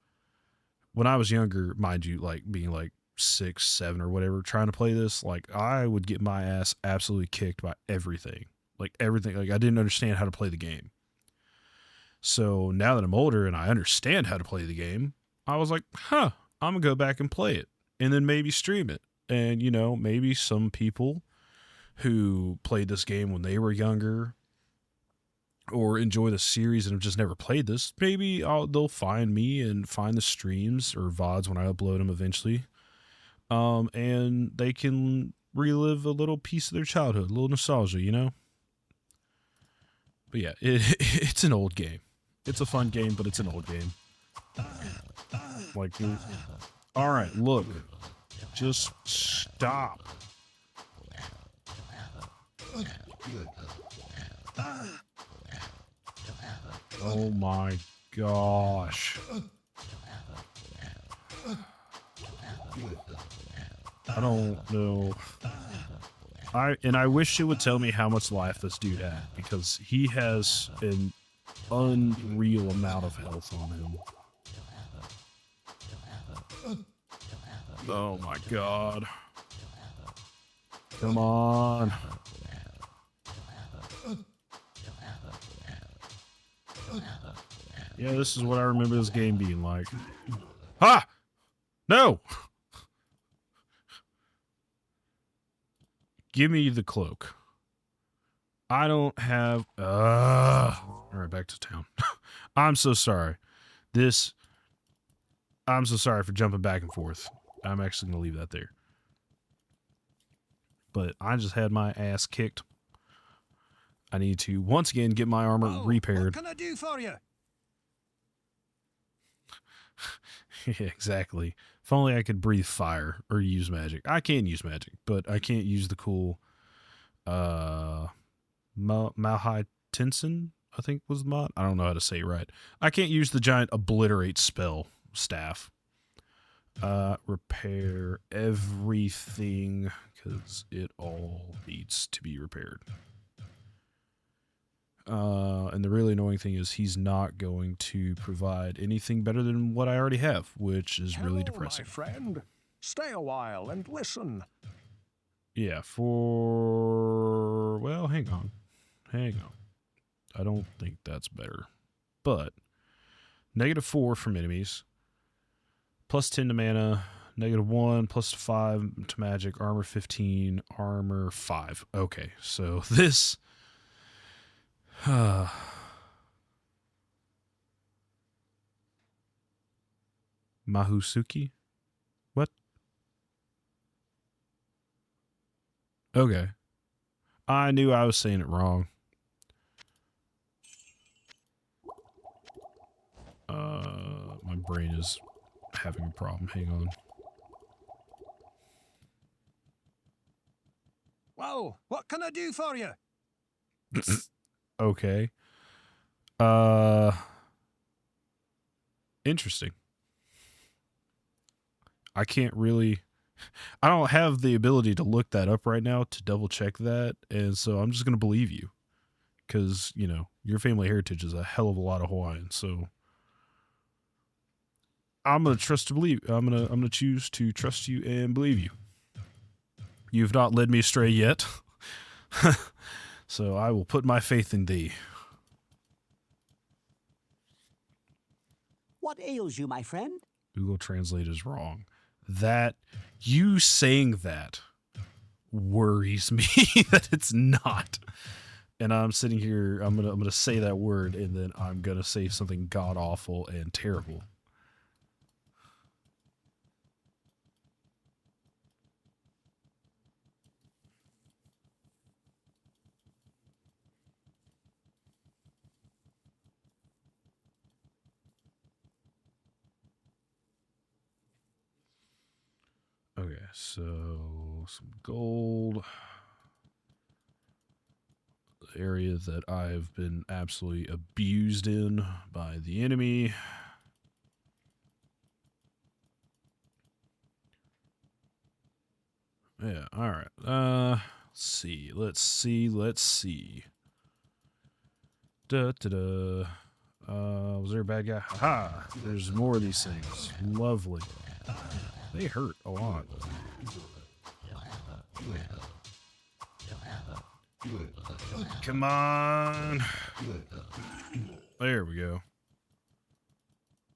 when I was younger, mind you, like being like 6, 7 or whatever, trying to play this, like I would get my ass absolutely kicked by everything. Like everything. Like I didn't understand how to play the game. So now that I'm older and I understand how to play the game, I was like, I'm going to go back and play it and then maybe stream it. And, you know, maybe some people who played this game when they were younger or enjoy the series and have just never played this, maybe they'll find me and find the streams or VODs when I upload them eventually. And they can relive a little piece of their childhood, a little nostalgia, you know? But yeah, it's an old game. It's a fun game, but it's an old game. Like, all right, look, just stop. Oh my gosh. I don't know. I wish it would tell me how much life this dude had, because he has an unreal amount of health on him. Oh my god. Come on. Yeah, this is what I remember this game being like. Ha! No! Give me the cloak. I don't have... Alright, back to town. I'm so sorry. I'm so sorry for jumping back and forth. I'm actually going to leave that there. But I just had my ass kicked. I need to, once again, get my armor repaired. What can I do for you? Yeah, exactly. If only I could breathe fire or use magic. I can use magic, but I can't use the cool Malhai Tinson, I think was the mod. I don't know how to say it right. I can't use the giant obliterate spell staff. Repair everything, because it all needs to be repaired. And the really annoying thing is he's not going to provide anything better than what I already have, which is really depressing. My friend. Stay a while and listen. Yeah, well, hang on. I don't think that's better. But -4 from enemies, +10 to mana, -1, +5 to magic, armor 15, armor 5. Okay, so this... Mahusuki? What? Okay. I knew I was saying it wrong. My brain is having a problem. Hang on. Well, what can I do for you? Okay. Interesting. I can't really... I don't have the ability to look that up right now to double check that, and so I'm just going to believe you. Because, you know, your family heritage is a hell of a lot of Hawaiian, so... I'm going to trust to believe. I'm going to choose to trust you and believe you. You've not led me astray yet. So I will put my faith in thee. What ails you, my friend? Google Translate is wrong. That, you saying that worries me that it's not. And I'm sitting here, I'm gonna say that word, and then I'm gonna say something god awful and terrible. Okay, so some gold. The area that I've been absolutely abused in by the enemy. Yeah, alright. Let's see. Da-da-da. Was there a bad guy? Aha! There's more of these things. Lovely. They hurt a lot. Come on! There we go.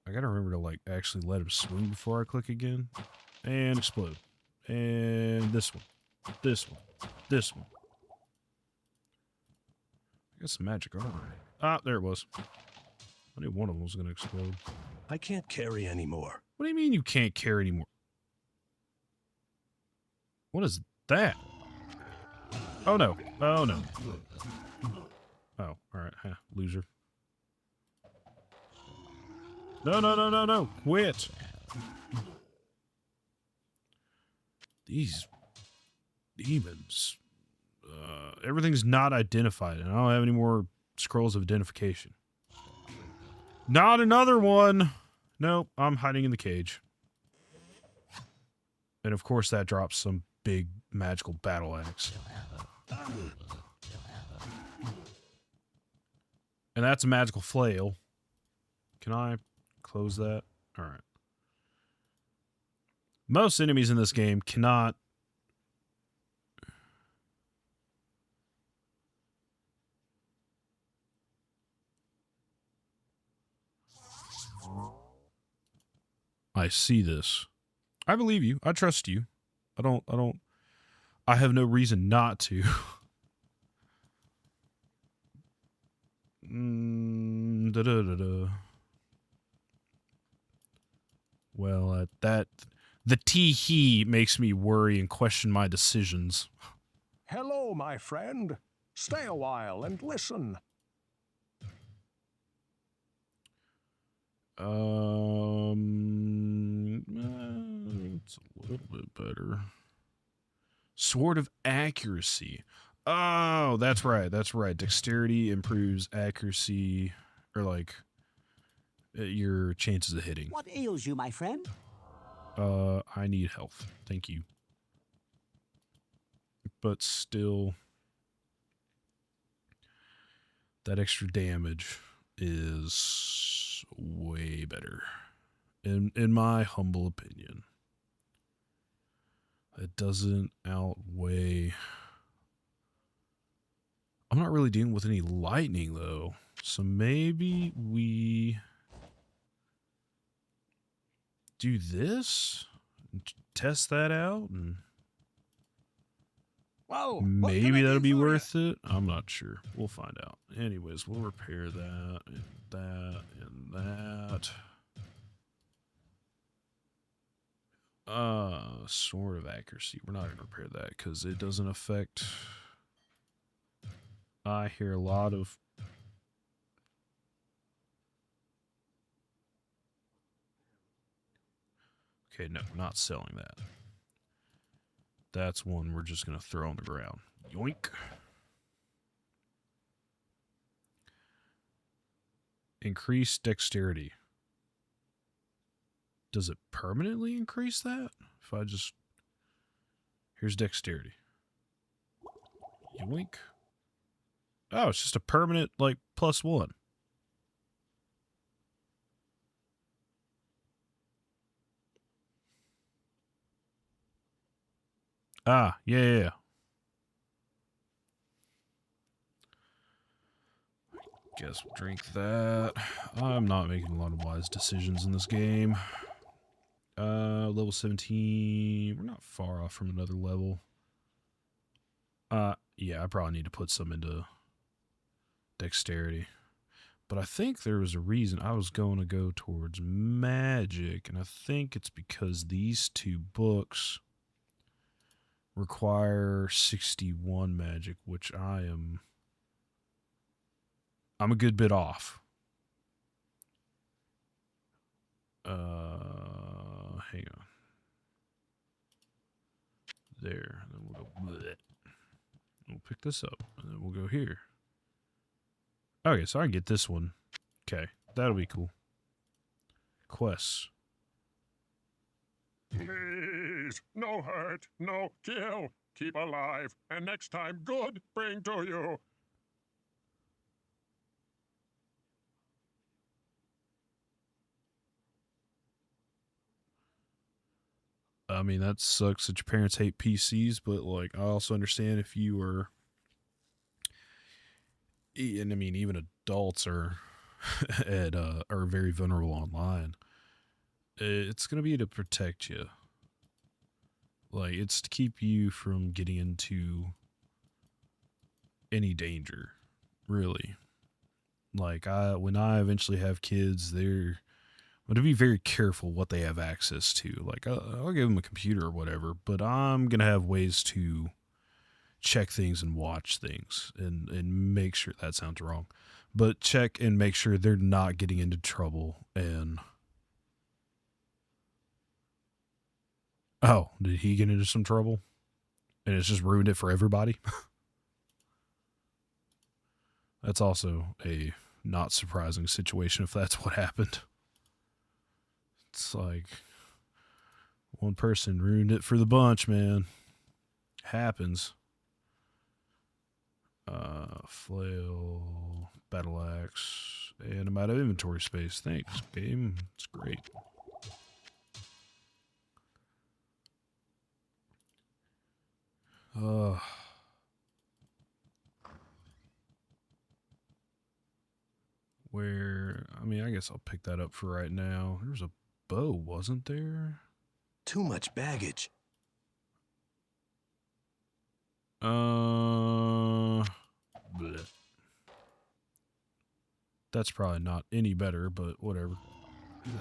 I gotta remember to, like, actually let him swing before I click again. And explode. And this one. This one. This one. I got some magic armor. Ah, there it was. I knew one of them was gonna explode. I can't carry anymore. What do you mean you can't carry anymore? What is that? Oh no. Oh no. Oh, alright. Huh, loser. No, no, no, no, no. Quit. These demons. Everything's not identified, and I don't have any more scrolls of identification. Not another one. Nope, I'm hiding in the cage. And of course that drops some big magical battle axe. And that's a magical flail. Can I close that? Alright. Most enemies in this game cannot... I see this. I believe you. I trust you. I have no reason not to. Well, the tee-hee makes me worry and question my decisions. Hello, my friend. Stay a while and listen. It's a little bit better. Sword of Accuracy. Oh, that's right. That's right. Dexterity improves accuracy, or like your chances of hitting. What ails you, my friend? I need health. Thank you. But still, that extra damage is way better, in my humble opinion. It doesn't outweigh... I'm not really dealing with any lightning, though. So maybe we do this, test that out, and Well, maybe that'll be worth it. I'm not sure. We'll find out. Anyways, we'll repair that, and that, and that. Sword of accuracy. We're not going to repair that because it doesn't affect. I hear a lot of. Okay, no, not selling that. That's one we're just going to throw on the ground. Yoink. Increase dexterity. Does it permanently increase that? If I just... Here's dexterity. Yoink. Oh, it's just a permanent, like, +1. Ah, yeah. Guess we'll drink that. I'm not making a lot of wise decisions in this game. Level 17. We're not far off from another level. Yeah, I probably need to put some into dexterity. But I think there was a reason I was going to go towards magic, and I think it's because these two books require 61 magic, which I'm a good bit off. Hang on. There. And then we'll go bleh. We'll pick this up, and then we'll go here. Okay, so I can get this one. Okay, that'll be cool. Quests. Please, no hurt, no kill. Keep alive, and next time good bring to you. I mean, that sucks that your parents hate PCs, but, like, I also understand if you are... And, I mean, even adults are are very vulnerable online. It's going to be to protect you. Like, it's to keep you from getting into any danger, really. Like, when I eventually have kids, they're going to be very careful what they have access to. Like, I'll give them a computer or whatever, but I'm going to have ways to check things and watch things and make sure... That sounds wrong. But check and make sure they're not getting into trouble and... Oh, did he get into some trouble? And it's just ruined it for everybody? That's also a not surprising situation if that's what happened. It's like one person ruined it for the bunch, man. Happens. Flail, battle axe, and I'm out of inventory space. Thanks, game. It's great. I mean, I guess I'll pick that up for right now. There was a bow, wasn't there? Too much baggage. Bleh. That's probably not any better, but whatever.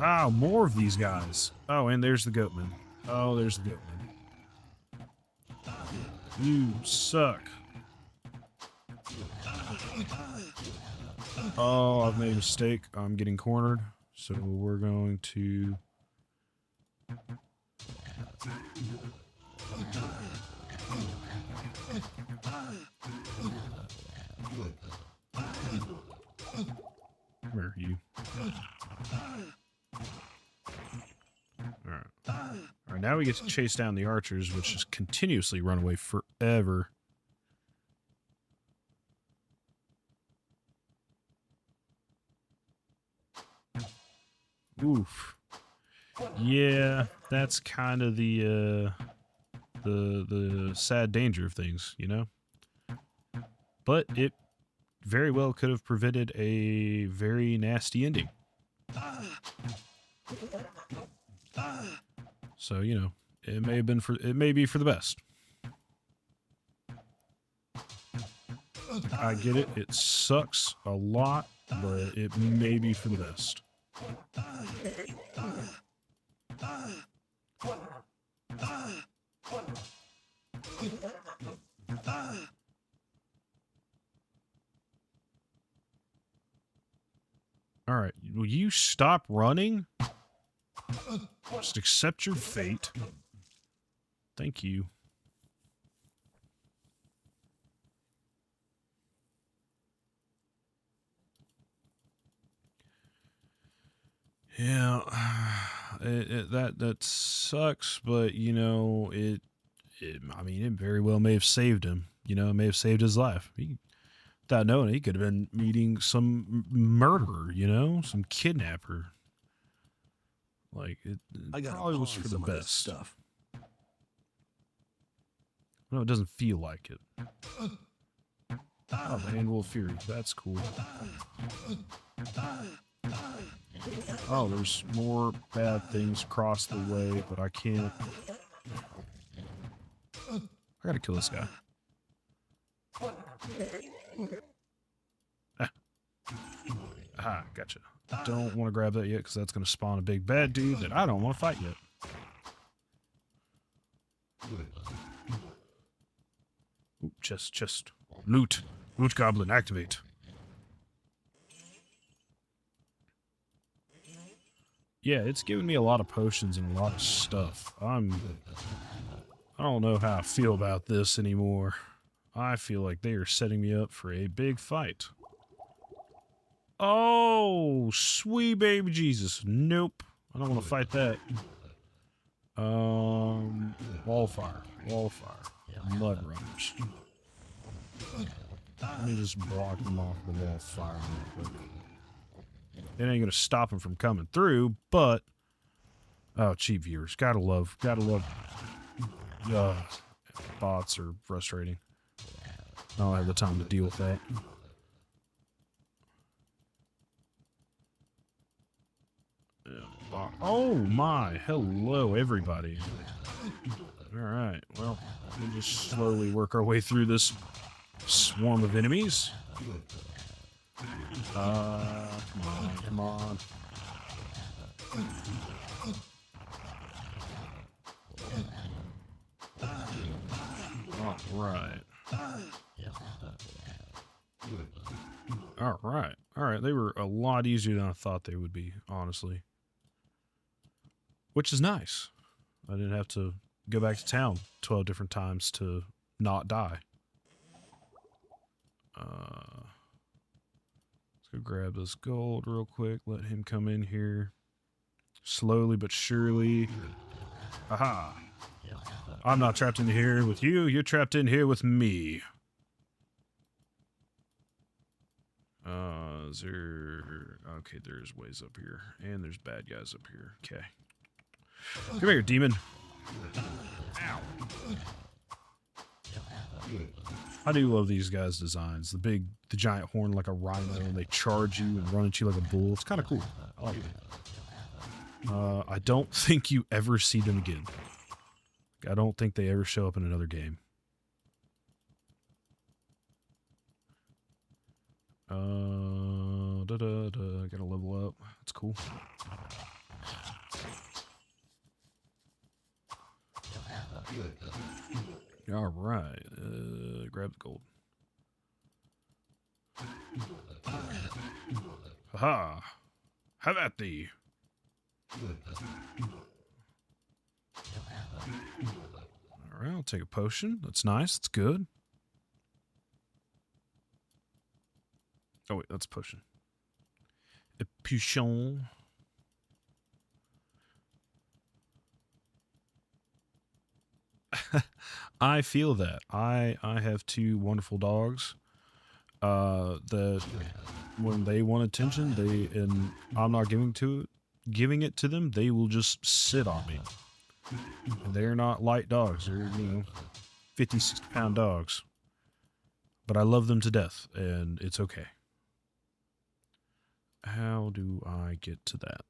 Ah, more of these guys. Oh, and there's the goatman. Oh, there's the goatman. You suck. Oh, I've made a mistake. I'm getting cornered. So we're going to... Where are you? Alright, now we get to chase down the archers, which just continuously run away forever. Oof. Yeah, that's kind of the sad danger of things, you know? But it very well could have prevented a very nasty ending. So, you know, it may be for the best. I get it. It sucks a lot, but it may be for the best. All right, will you stop running? Just accept your fate. Thank you. Yeah, that sucks, but you know I mean, it very well may have saved him. You know, it may have saved his life. Without knowing it, he could have been meeting some murderer. You know, some kidnapper. Like it I got probably was for the best stuff. No, it doesn't feel like it. Oh, the Handful of Fury. That's cool. Oh, there's more bad things across the way, but I can't. I gotta kill this guy. Ah, gotcha. Don't want to grab that yet because that's going to spawn a big bad dude that I don't want to fight yet. Ooh, chest. Loot. Loot goblin, activate. Yeah, it's giving me a lot of potions and a lot of stuff. I don't know how I feel about this anymore. I feel like they are setting me up for a big fight. Oh, sweet baby Jesus. Nope. I don't want to fight that. Wallfire. Mud runners. Let me just block them off the wallfire real quick. It ain't gonna stop them from coming through, but oh, cheap viewers. Gotta love bots are frustrating. I don't have the time to deal with that. Oh my, hello everybody. Alright, well, we'll just slowly work our way through this swarm of enemies. Come on. Alright, they were a lot easier than I thought they would be, honestly. Which is nice. I didn't have to go back to town 12 different times to not die. Let's go grab this gold real quick. Let him come in here. Slowly but surely. Aha! I'm not trapped in here with you. You're trapped in here with me. Is there... Okay, there's ways up here. And there's bad guys up here. Okay. Come here, demon. Ow. I do love these guys' designs. The giant horn like a rhino, and they charge you and run at you like a bull. It's kind of cool. I like it. I don't think you ever see them again. I don't think they ever show up in another game. Gotta level up. That's cool. All right. Grab the gold. Haha. Have at thee. All right, I'll take a potion. That's nice. That's good. Oh, wait, that's a potion. A potion. I feel that. I have two wonderful dogs. That when they want attention, and I'm not giving it to them, they will just sit on me. And they're not light dogs. They're 50, 60-pound dogs. But I love them to death, and it's okay. How do I get to that?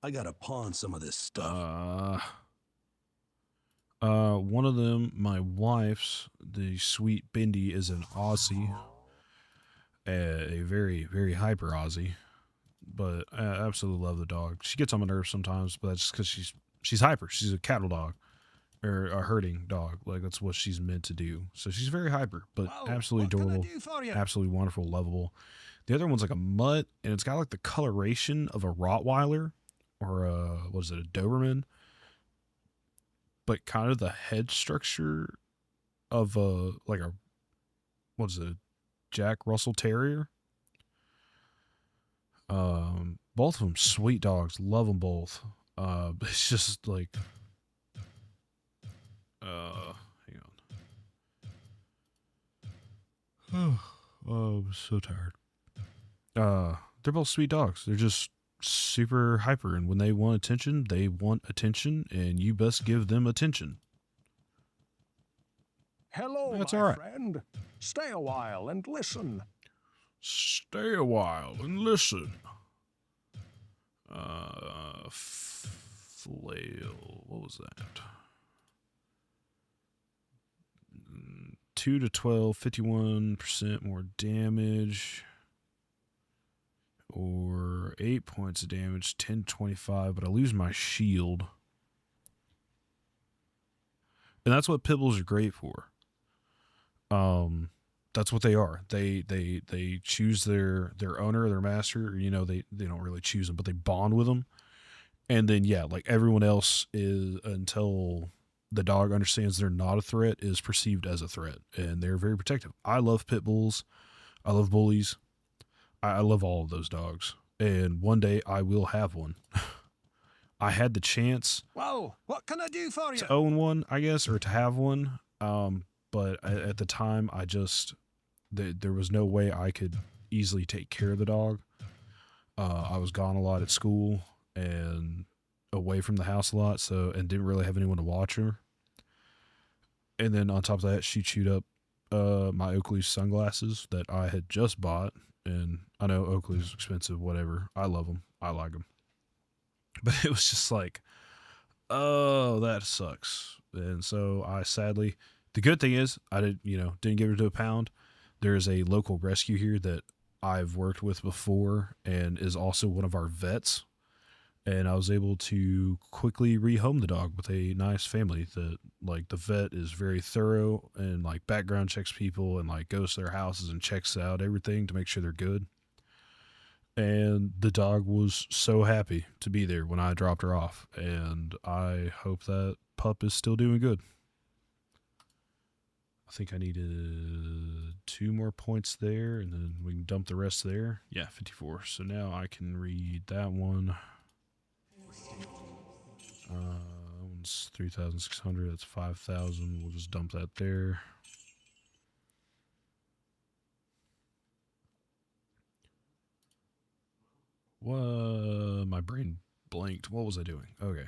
I gotta pawn some of this stuff. One of them, my wife's, the sweet Bindi, is an Aussie. a very, very hyper Aussie. But I absolutely love the dog. She gets on my nerves sometimes, but that's just because she's hyper. She's a cattle dog or a herding dog. Like that's what she's meant to do. So she's very hyper, but Well, absolutely what can I adorable, do for you? absolutely wonderful, lovable. The other one's like a mutt, and it's got like the coloration of a Rottweiler or what is it, a Doberman, but kind of the head structure of a like a what is it, a Jack Russell Terrier. Both of them sweet dogs, love them both. But it's just like, hang on. Oh, I'm so tired. They're both sweet dogs. They're just super hyper, and when they want attention, and you best give them attention. Hello, That's my all right. friend. Stay a while and listen. Stay a while and listen. Flail. What was that? 2 to 12, 51% more damage. Or 8 points of damage, 10 to 25, but I lose my shield. And that's what pit bulls are great for. That's what they are. They choose their owner, their master. You know, they don't really choose them, but they bond with them. And then yeah, like everyone else is, until the dog understands they're not a threat, is perceived as a threat, and they're very protective. I love pit bulls. I love bullies. I love all of those dogs. And one day I will have one. I had the chance. Well, what can I do for you? To own one, I guess, or to have one. But at the time, there was no way I could easily take care of the dog. I was gone a lot at school and away from the house a lot, and didn't really have anyone to watch her. And then on top of that, she chewed up my Oakley sunglasses that I had just bought. And I know Oakley's expensive, whatever. I love them. I like them. But it was just like, oh, that sucks. And so the good thing is I didn't give her to a pound. There's a local rescue here that I've worked with before and is also one of our vets. And I was able to quickly rehome the dog with a nice family that, like, the vet is very thorough and, like, background checks people and, like, goes to their houses and checks out everything to make sure they're good. And the dog was so happy to be there when I dropped her off. And I hope that pup is still doing good. I think I needed 2 more points there, and then we can dump the rest there. Yeah, 54. So now I can read that one. One's 3,600. That's 5,000. We'll just dump that there. What? My brain blanked. What was I doing? Okay.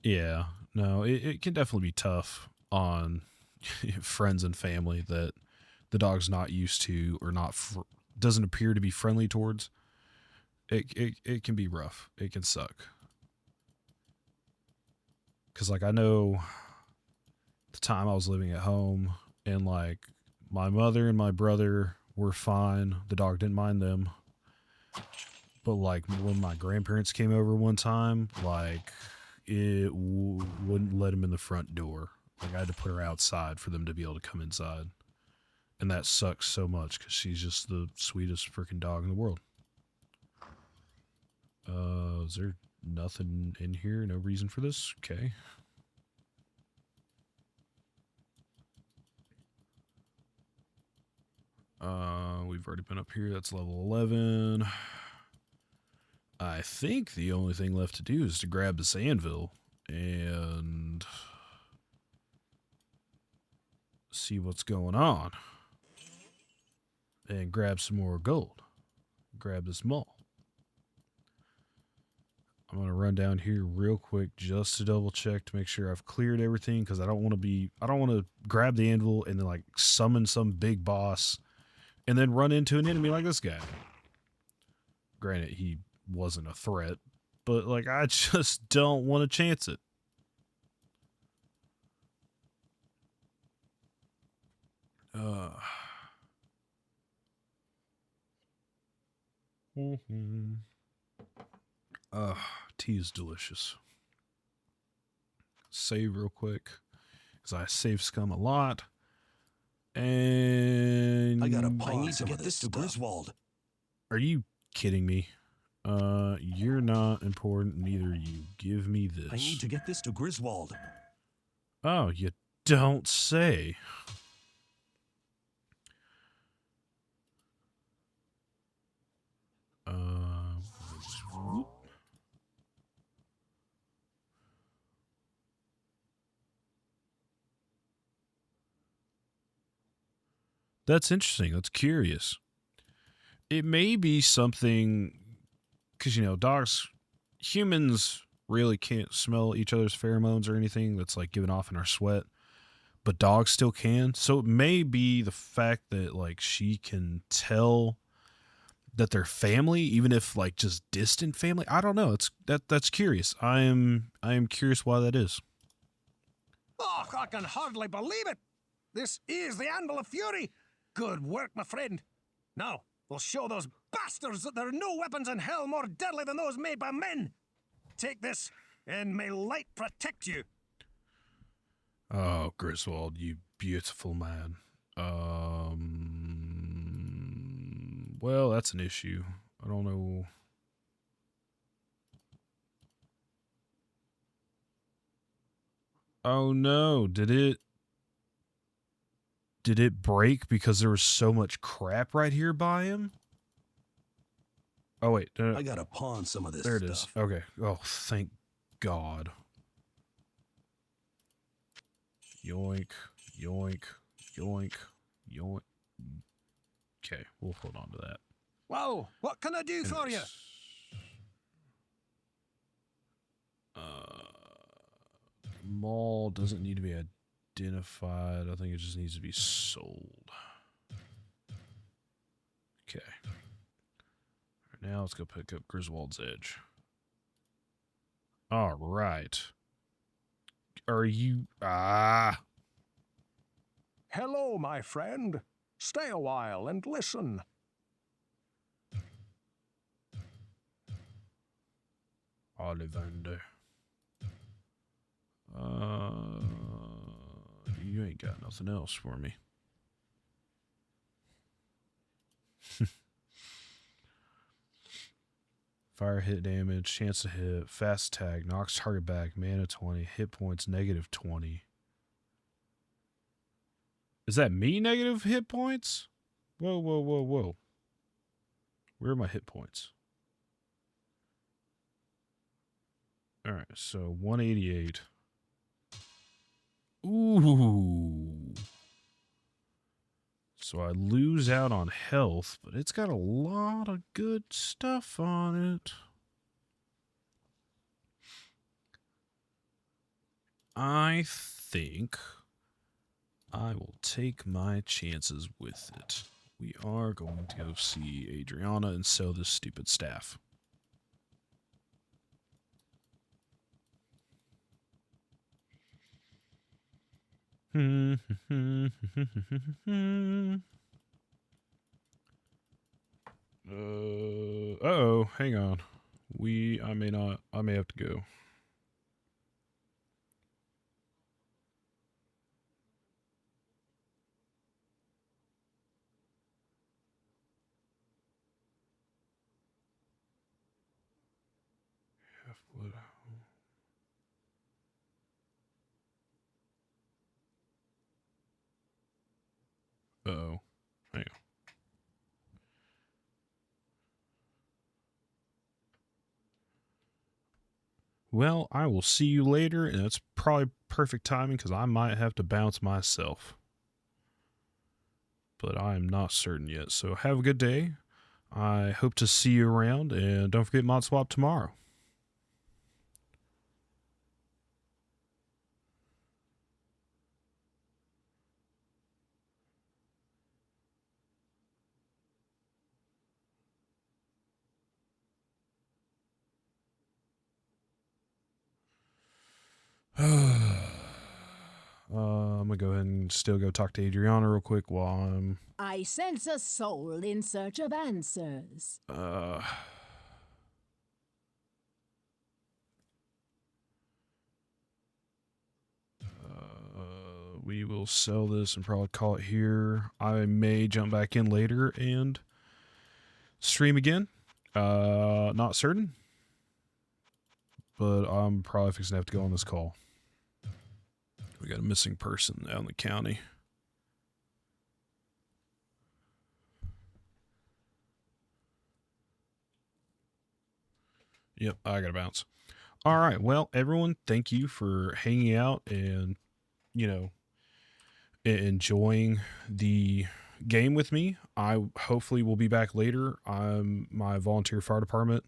Yeah. No, it can definitely be tough on friends and family that the dog's not used to or doesn't appear to be friendly towards. It can be rough. It can suck. Because, like, I know the time I was living at home, and, like, my mother and my brother were fine. The dog didn't mind them. But, like, when my grandparents came over one time, like, it wouldn't let him in the front door. Like, I had to put her outside for them to be able to come inside. And that sucks so much because she's just the sweetest freaking dog in the world. Is there nothing in here? No reason for this? Okay. We've already been up here. That's level 11. I think the only thing left to do is to grab this anvil and see what's going on. And grab some more gold. Grab this mall. I'm going to run down here real quick just to double check to make sure I've cleared everything, because I don't want to grab the anvil and then, like, summon some big boss and then run into an enemy like this guy. Granted, he wasn't a threat, but, like, I just don't want to chance it. Mm-hmm. Tea is delicious. Save real quick, because I save scum a lot. And I gotta I pawn need to some get of this this to stuff. Griswold. Are you kidding me? You're not important, neither are you. Give me this. I need to get this to Griswold. Oh, you don't say. Whoop. That's interesting. That's curious. It may be something, because, dogs, humans really can't smell each other's pheromones or anything that's like given off in our sweat, but dogs still can. So it may be the fact that like she can tell that they're family, even if like just distant family. I don't know. That's curious. I am curious why that is. Oh, I can hardly believe it. This is the Anvil of Fury. Good work, my friend. Now, we'll show those bastards that there are no weapons in hell more deadly than those made by men. Take this, and may light protect you. Oh, Griswold, you beautiful man. Well, that's an issue. I don't know. Oh no, did it break because there was so much crap right here by him? Oh wait, I gotta pawn some of this there stuff. it is. Okay. Oh, thank God. Yoink, yoink, yoink, yoink. Okay, we'll hold on to that. Well, what can I do for you? Mall doesn't need to be identified. I think it just needs to be sold. Okay. Right, now let's go pick up Griswold's Edge. All right. Are you... Hello, my friend. Stay a while and listen. Ollivander. You ain't got nothing else for me. Fire hit damage, chance to hit, fast tag, knocks target back, mana 20, hit points negative 20. Is that me negative hit points? Whoa, whoa, whoa, whoa. Where are my hit points? Alright, so 188. Ooh. So I lose out on health, but it's got a lot of good stuff on it. I think I will take my chances with it. We are going to go see Adriana and sell this stupid staff. Uh-oh, hang on. I may have to go. Uh-oh, hang on. Well, I will see you later, and it's probably perfect timing because I might have to bounce myself. But I am not certain yet. So have a good day. I hope to see you around, and don't forget Mod Swap tomorrow. I'm gonna go ahead and still go talk to Adriana real quick while I'm. I sense a soul in search of answers. We will sell this and probably call it here. I may jump back in later and stream again. Not certain, but I'm probably fixing to have to go on this call. We got a missing person out in the county. Yep, I gotta bounce. All right, well, everyone, thank you for hanging out and, you know, enjoying the game with me. I hopefully will be back later. My volunteer fire department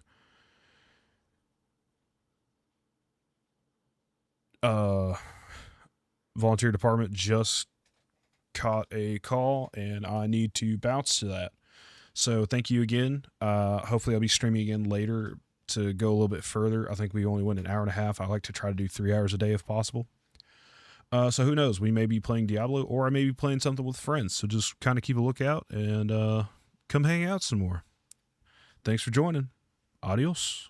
just caught a call and I need to bounce to that. So thank you again. Hopefully I'll be streaming again later to go a little bit further. I think we only went an hour and a half. I like to try to do 3 hours a day if possible. So who knows? We may be playing Diablo, or I may be playing something with friends. So just kind of keep a lookout and come hang out some more. Thanks for joining. Adios.